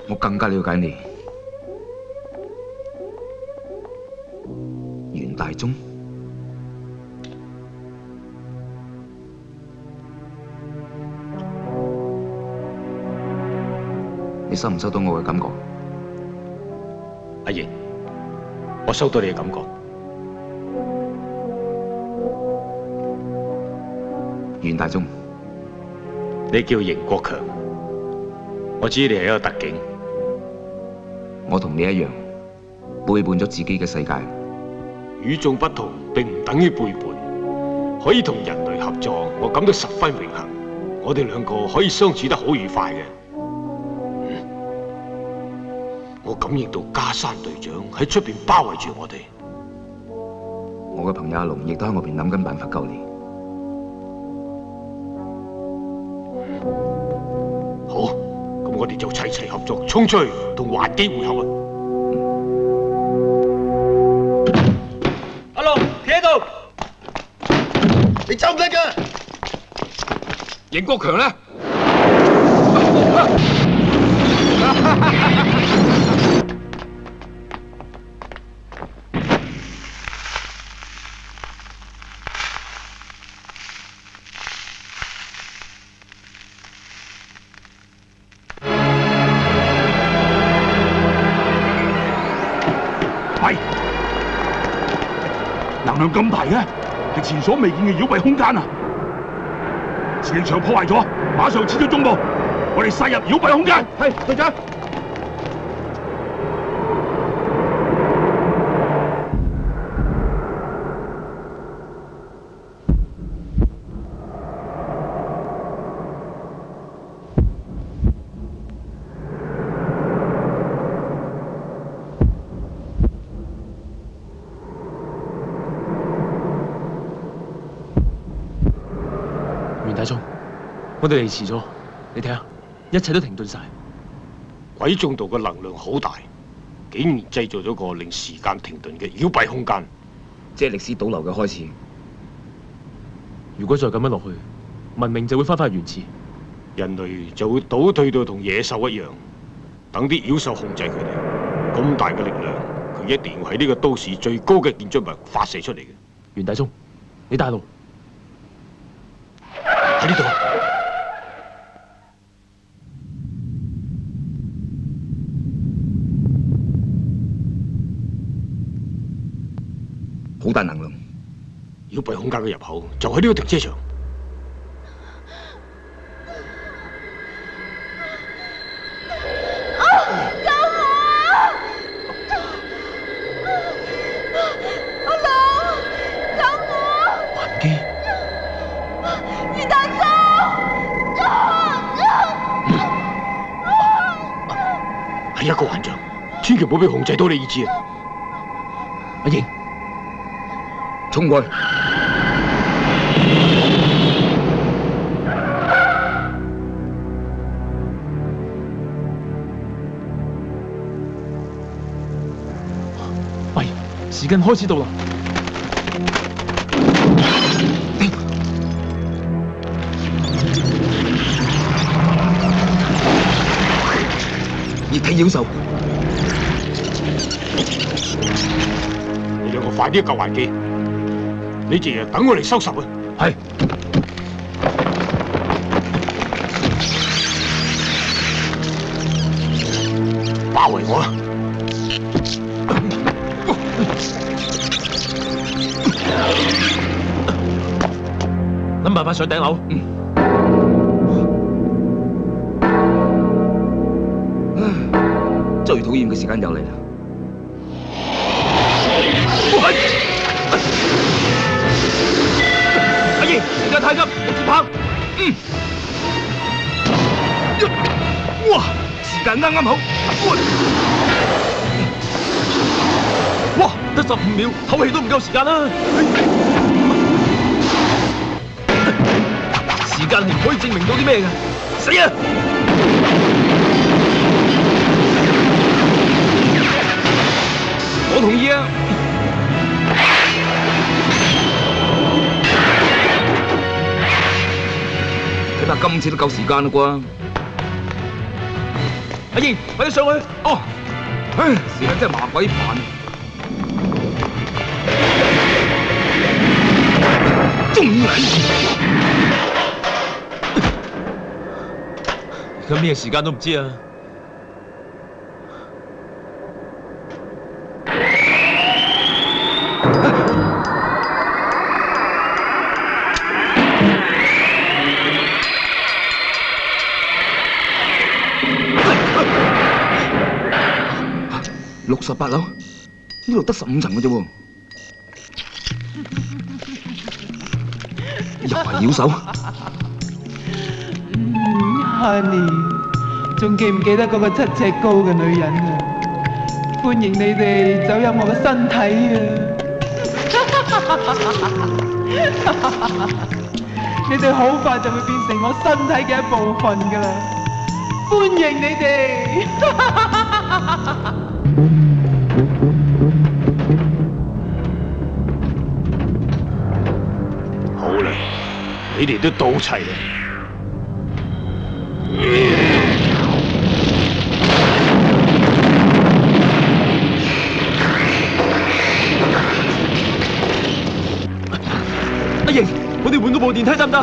S4: 我更加了解你，袁大忠。你收唔收到我嘅感覺？
S10: 阿瑩，我收到你嘅感覺。
S4: 袁大忠，
S10: 你叫邢國強，我知你係一個特警。
S4: 我同你一樣，背叛咗自己嘅世界。
S10: 與眾不同並唔等於背叛，可以同人類合作，我感到十分榮幸。我哋兩個可以相處得好愉快嘅。我感應到加山隊長喺出邊包圍住我哋。
S4: 我嘅朋友阿龍亦都喺我邊諗緊辦法救你。
S10: 好，咁我哋就齊齊合作，衝出去同環基會合啊！
S2: 阿龍，企喺度，
S6: 你走唔得㗎！
S4: 邢國強呢？
S5: 喂，能量咁大嘅，係前所未見嘅妖蔽空間啊！磁力場破壞咗，馬上撤咗中部，我哋殺入妖蔽空間。
S6: 係，隊長。
S2: 袁大忠，我哋嚟遲咗，你睇下，一切都停頓晒。
S10: 鬼眾道嘅能量好大，竟然製造咗個令時間停頓嘅妖蔽空間，
S4: 即係歷史倒流嘅開始。
S2: 如果再咁樣落去，文明就會翻返去原始，
S10: 人類就會倒退到同野獸一樣，等啲妖獸控制佢哋。咁大嘅力量，佢一定要喺呢個都市最高嘅建築物發射出嚟嘅。
S2: 袁大忠，你帶路。
S10: 喺呢度。
S4: 好大能量。
S10: 妖蔽空間嘅入口就喺呢個停車場。係一個幻象，千祈唔好俾控制到你意志啊！
S2: 阿英，
S4: 衝過去！
S2: 喂，
S16: 時間開始到啦。
S4: 熱體妖獸，
S10: 你兩個快啲救環機，你淨係等我嚟收拾啊！係。包圍我啦！
S2: 諗辦法上頂樓。
S4: 最討厭嘅時間又嚟啦！
S2: 阿爺，時間太急，接棒。
S4: 哇！時間啱啱好。
S2: 哇！得15秒，唞氣都唔夠時間啦。時間係唔可以證明到啲咩㗎？死啊！
S4: 我同意啊！睇怕今次都夠時間啦啩？
S2: 阿燕，快啲上去！
S4: 哦，唉，時間真係麻鬼煩。中你！
S2: 咁咩時間都唔知啊！68
S4: 樓，呢度得15層嘅啫喎，又係妖手。
S12: Honey， 仲記唔記得嗰個7尺高嘅女人啊？歡迎你哋走入我嘅身體啊！你哋好快就會變成我身體嘅一部分㗎啦！歡迎你哋！
S10: 好啦，你哋都到齊啦。
S2: 阿瑩，我哋換嗰部電梯得唔得？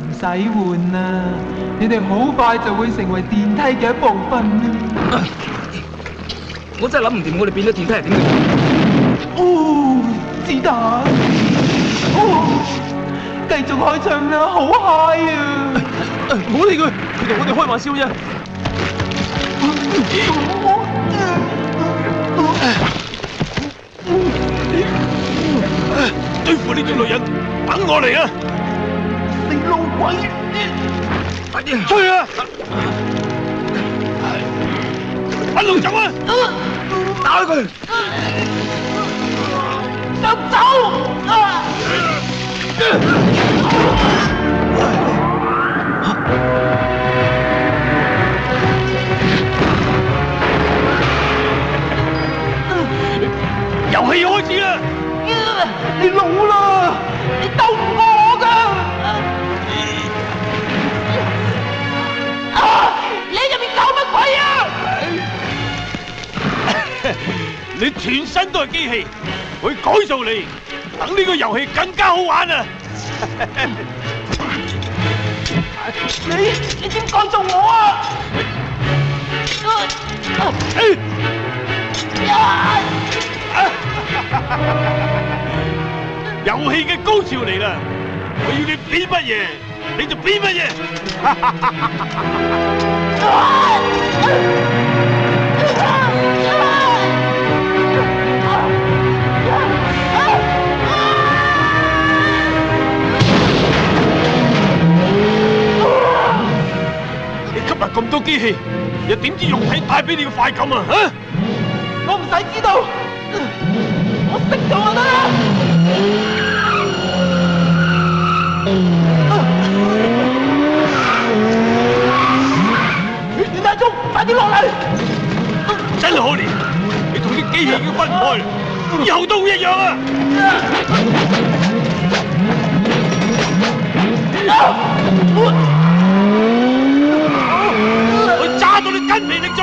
S12: 唔使換啦，你哋好快就會成為電梯嘅一部分啦。
S4: 我真係諗唔掂，我哋變咗電梯係點嘅？
S12: 哦，子彈！哦，繼續開唱啦，好 high 啊！
S2: 唔好理佢，佢同我哋開玩笑啫。
S10: 對付呢種女人，等我嚟啊！
S12: 你老鬼！
S10: 快啲追啊！一路走啊！打開佢！
S12: 就走！
S10: 遊戲開始啦！
S12: 你老啦！你鬥唔過我㗎！你入面搞乜鬼啊？
S10: 你全身都係機器，會改造你，等呢個遊戲更加好玩啊！
S12: 你點改造我啊？
S10: 遊戲嘅高潮嚟啦！我要你變乜嘢，你就變乜嘢。你吸入咁多機器，又點知肉體帶俾你嘅快感啊？嚇！
S12: 我唔使知道，我識咗就得啦。電梯鐘，快啲落嚟！
S10: 真係可憐，你同啲幾樣要分開，以後都一樣啊！我揸到你筋疲力盡！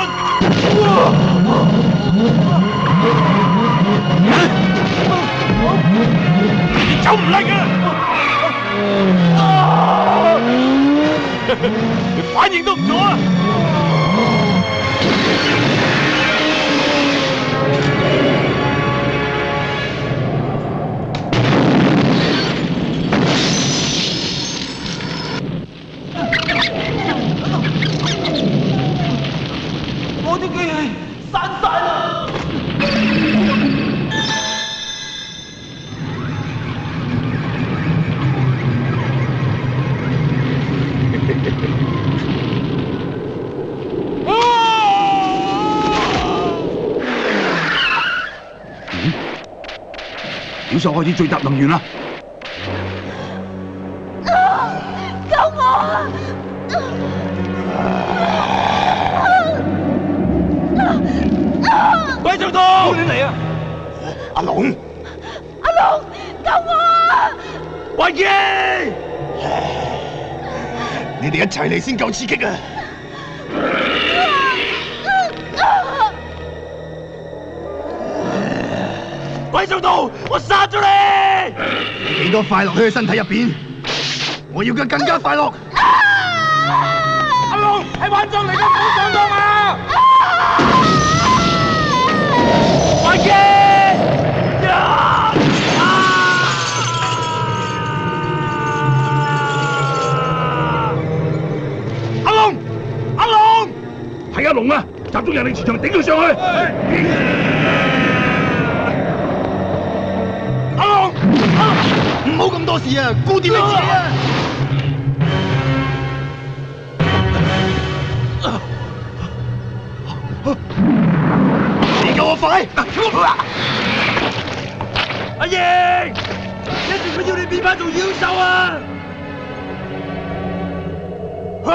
S10: 你走唔甩㗎！你反應都唔做啊！
S12: 我啲機器散晒啦！
S5: 妖獸開始聚集能源啦！
S3: 救我啊！
S10: 鬼獸道，你嚟啊！
S6: 阿龍，
S3: 救我啊！
S10: 維基，
S6: 你哋一齊嚟先夠刺激啊！
S10: 鬼獸道，我殺咗你！
S6: 你幾多快樂喺佢身體入邊？我要佢更加快樂！
S10: 阿龍係玩將嚟嘅，唔好上當啊！維基，
S5: 阿龍，阿龍，係阿龍啊！集中人力磁場頂佢上去！阿龍，
S6: 唔好咁多事啊，顧掂你自己啊！你夠我快！
S10: 阿爺，一定佢要你變翻做妖獸啊！我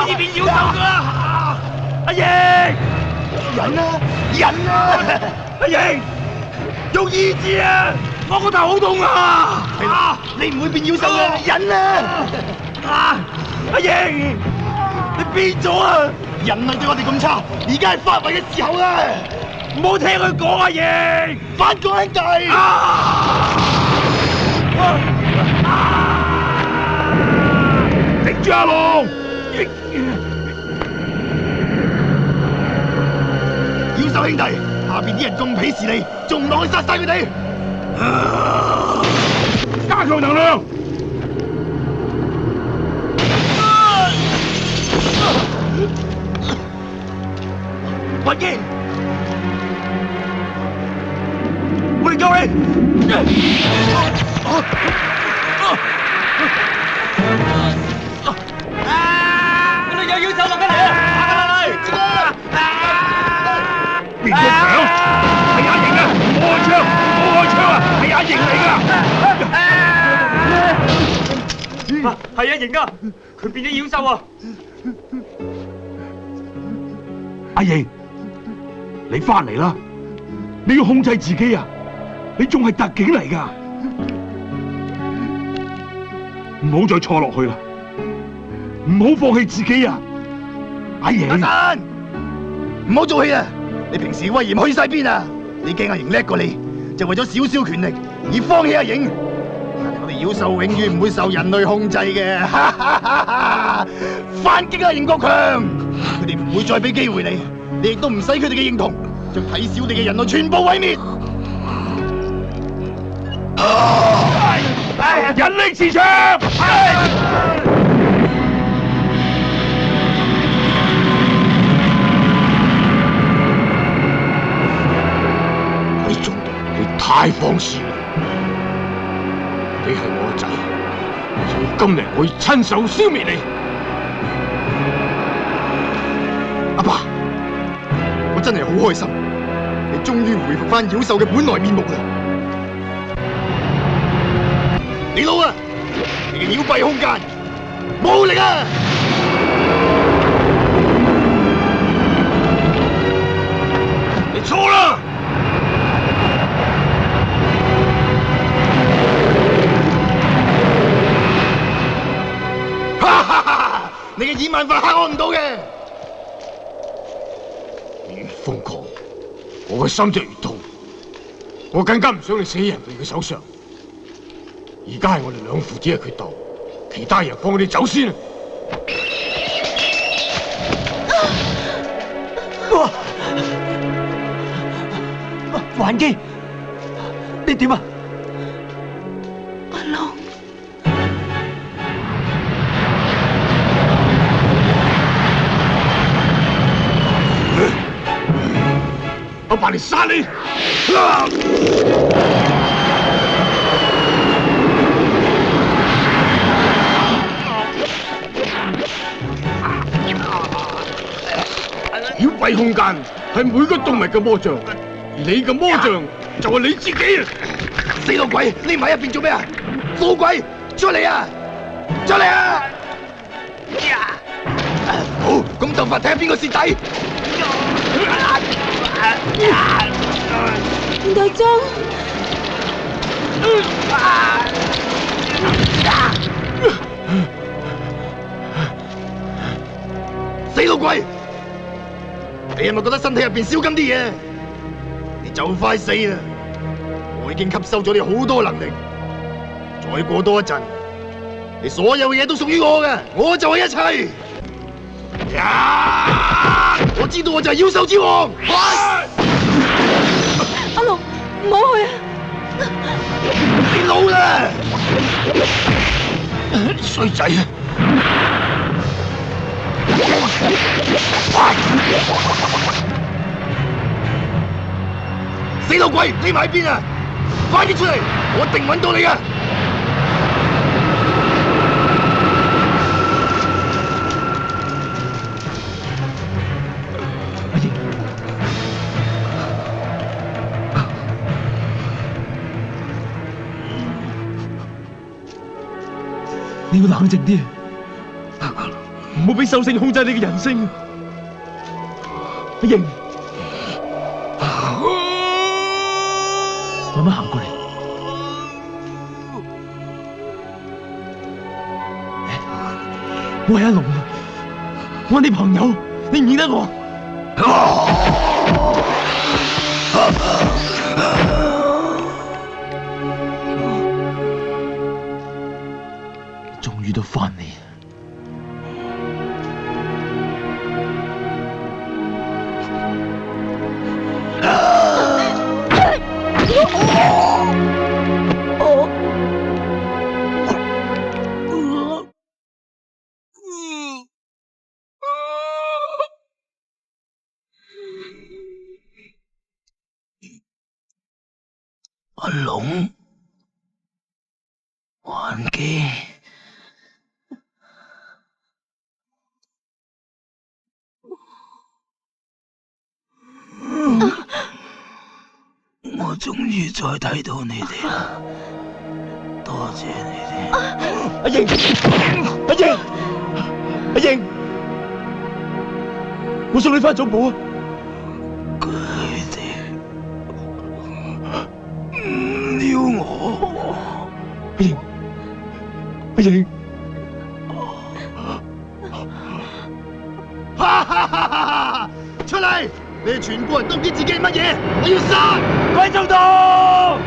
S10: 可以變妖獸噶！阿爺，
S6: 忍啊，忍啊！
S10: 阿爺，用意志啊！我個頭好痛啊！
S6: 係啦，你唔會變妖獸嘅，忍啊！
S10: 阿爺，你變咗啊！
S6: 人類對我哋咁差，而家係發圍嘅時候啦！
S10: 唔好聽佢講啊，爺！
S6: 反講兄弟！
S5: 頂住阿龍！
S6: 妖獸兄弟，下邊啲人咁鄙視你，仲唔落去殺晒佢哋？
S5: 加強能量！
S10: 雲傑，我嚟救你！嗰度有妖獸落緊嚟啊！
S5: 邊個搶？係阿瑩啊！唔好開槍！唔好開槍啊！係阿瑩嚟㗎！
S10: 係阿瑩啊！佢變咗妖獸啊！
S5: 阿瑩，你翻嚟啦！你要控制自己啊！你仲係特警嚟㗎，唔好再錯落去啦！唔好放棄自己啊！阿瑩，
S6: 阿神，唔好做戲啊！你平時威嚴去晒邊啊？你驚阿瑩叻過你，就為咗少少權力而放棄阿瑩。我哋妖獸永遠唔會受人類控制嘅，反擊啊！邢國強，佢哋唔會再俾機會你，你亦都唔使佢哋嘅認同，將睇小你嘅人類全部毀滅。
S5: 人力磁場！
S10: 你太放肆啦！你係我個仔，所以今日我會親手消滅你。
S6: 阿爸，我真係好開心，你終於回復翻妖獸嘅本來面目啦！李老啊，你嘅妖幣空間冇力啊！
S10: 你錯啦！
S6: 辦法嚇我唔到嘅。
S10: 你越瘋狂，我嘅心就越痛。我更加唔想你死喺人哋嘅手上。而家係我哋兩父子嘅決鬥，其他人放你走先啊！
S12: 還基，你點啊？
S11: 阿龍，
S10: 我爸嚟殺你！妖蔽空間係每個動物嘅魔像，而你嘅魔像就係你自己啊！
S6: 死老鬼，匿埋入邊做咩啊？老鬼，出嚟啊！出嚟啊！好，咁鬥法睇下邊個蝕底。
S11: 大將，
S6: 死老鬼！你係咪覺得身體入邊燒緊啲嘢？你就快死啦！我已經吸收咗你好多能力，再過多一陣，你所有嘢都屬於我嘅，我就係一切。我知道我就係妖獸之王。
S11: 阿龍，唔好去啊！
S6: 你老啦，衰仔啊！死老鬼，匿埋喺邊啊！快啲出嚟，我一定揾到你噶！
S12: 你要冷靜啲，
S2: 唔好俾獸性控制你嘅人性。阿瑩，慢慢行過嚟。我係阿龍啊，我係你朋友，你唔認得我？終於都翻嚟。
S6: 阿龍，還基，我終於再睇到你哋啦，多謝你哋。
S2: 阿瑩，阿瑩，阿瑩，我送你返總部啊！
S6: 要我，
S2: 阿瑩，阿瑩，
S6: 哈哈哈哈！出嚟！你哋全部人都唔知自己係乜嘢，我要殺！鬼州道！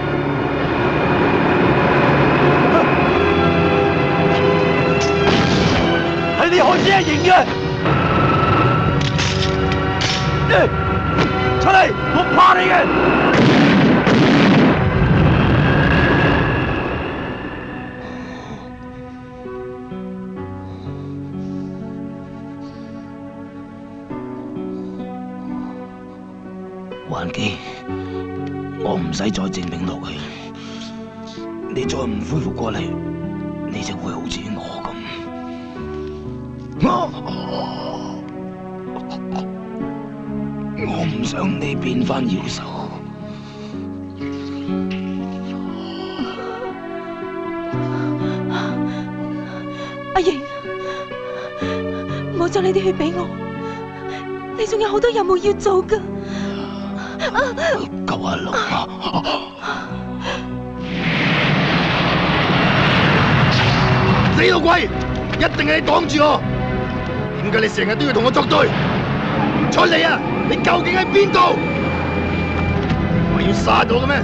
S6: 係你害死阿瑩嘅！出嚟！我怕你嘅！還基，我唔使再證明落去，你再唔恢復過嚟，你就會好似我咁。我唔想你變返妖獸。
S11: 阿瑩，唔好將你啲血俾我，你仲有好多任務要做㗎。
S6: 救阿龍啊！死老鬼，一定係你擋住我！點解你成日都要同我作對？出嚟啊！你究竟喺邊度？我要殺到嘅咩？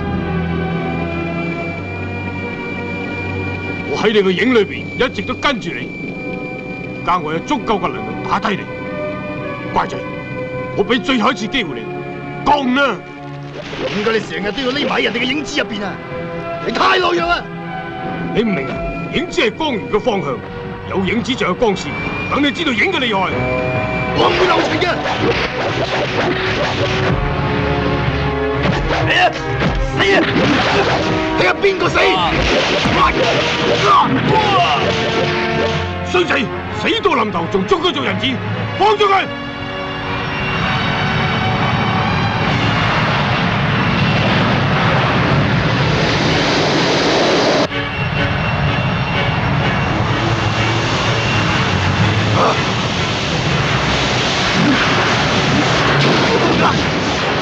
S10: 我喺你個影裏邊一直都跟住你，而家我有足夠嘅能力打低你。乖仔，我俾最後一次機會你，講啦！
S6: 點解你成日都要匿埋喺人哋嘅影子入邊啊？你太懦弱啦！
S10: 你唔明啊？影子係光源嘅方向，有影子就有光線，等你知道影嘅厲害。
S6: 我唔會留情嘅。死啊！死啊！睇下邊個死！
S10: 衰仔，死到臨頭仲捉佢做人質，放咗佢！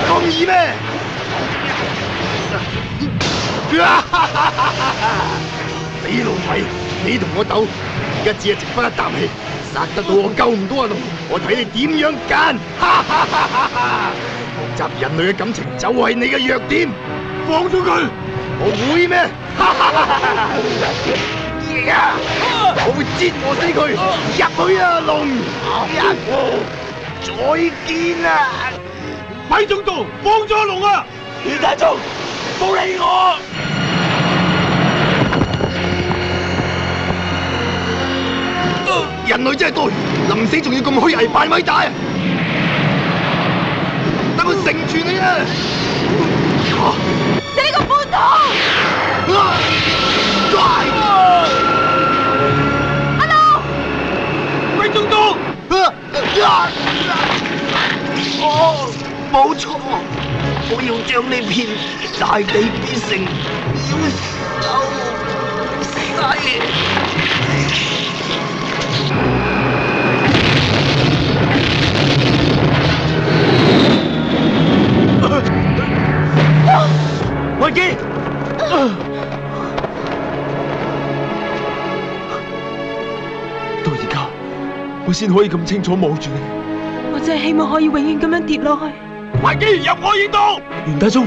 S6: 咁易咩？死老米，你同我鬥，而家只係剩翻一啖氣，殺得到我救唔到阿龍，我睇你點樣揀！學習人類嘅感情就係你嘅弱點，
S10: 放咗佢！
S6: 我會咩？我會折磨死佢！入去啊，龍！再見啊！
S10: 咪中道，放咗阿龍啊！
S6: 袁大忠，冇理我！人類真係多餘，臨死仲要咁虛偽扮偉大，等我成全你啊！
S11: 你個叛徒！阿龍，
S10: 咪中道！
S6: 冇錯，我要將呢片大地變成妖獸
S2: 維基，到而家我先可以咁清楚望住你。
S11: 我真係希望可以永遠咁樣跌落去。
S10: 維基，入我耳道！
S2: 袁大忠，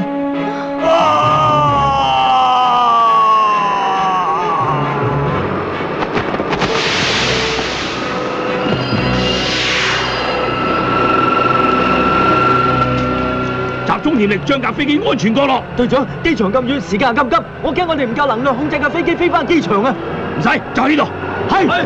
S10: 集中電力將架飛機安全降落。
S15: 隊長，機場咁遠，時間咁急，我驚我哋唔夠能量控制架飛機飛翻機場啊！
S10: 唔使，就喺呢度。係。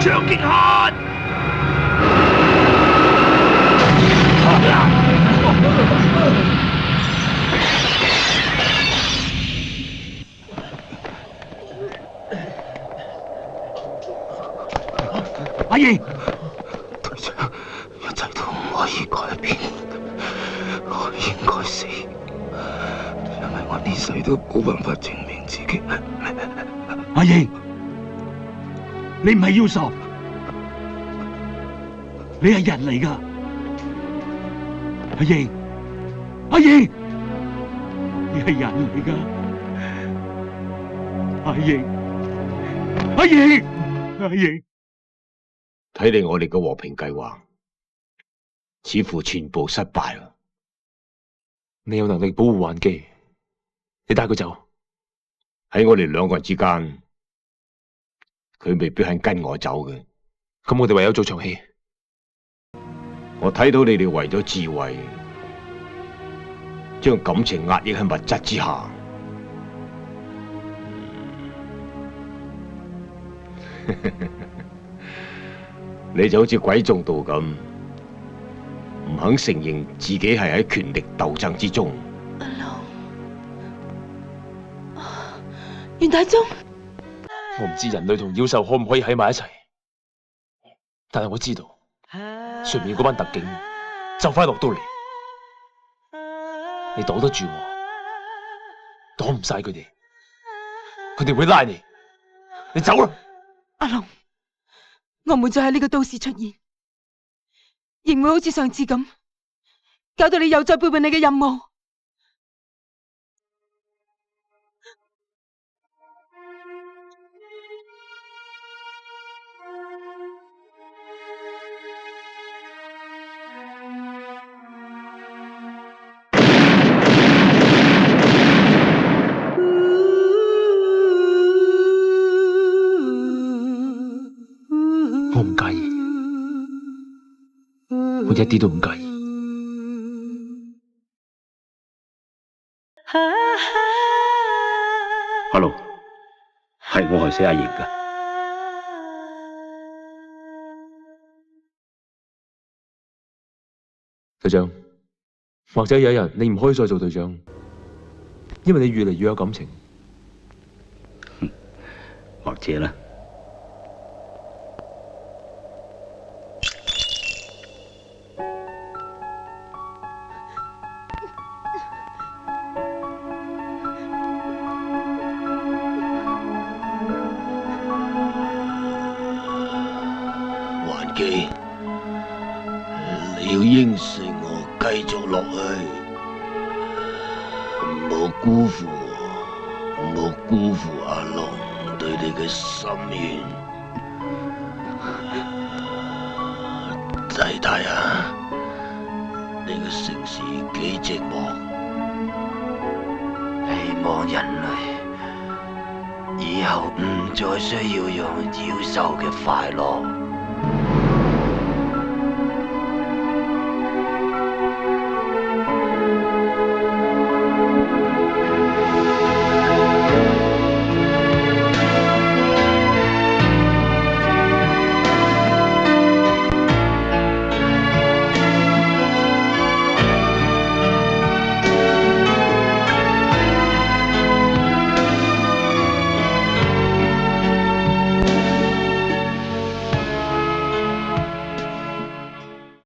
S6: 長極限！
S10: 阿英，
S6: 隊長，一切都唔可以改變，我應該死，因為我呢世都冇辦法證明自己。
S10: 阿英。你唔係妖獸，你係人嚟噶，阿英，阿英，你係人嚟噶，阿英，阿英，阿英，
S17: 睇嚟我哋嘅和平計劃似乎全部失敗啦。
S2: 你有能力保護環基，你帶佢走。
S17: 喺我哋兩個人之間。佢未必肯跟我走嘅，
S2: 咁我哋唯有做場戲。
S17: 我睇到你哋為咗智慧，將感情壓抑喺物質之下。你就好似鬼中道咁，唔肯承認自己係喺權力鬥爭之中。
S11: 阿龍，袁大忠。
S2: 我唔知人類同妖獸可唔可以喺埋一齊，但係我知道上面嗰班特警就快落到嚟，你擋得住我，擋唔晒佢哋，佢哋會拉你，你走啦！
S11: 阿龍，我唔會再喺呢個都市出現，亦唔會好似上次咁，搞到你又再背叛你嘅任務。
S16: 我唔介意，我一啲都唔介意。
S5: Hello， 係我害死阿瑩㗎。
S2: 隊長，或者有一日你唔可以再做隊長，因為你越嚟越有感情。
S5: 或者啦。
S17: 環基，你要應承我繼續落去，唔好辜負我，唔好辜負阿龍對你嘅心願。仔大啊，你個城市幾寂寞，希望人類以後唔再需要用妖獸嘅快樂。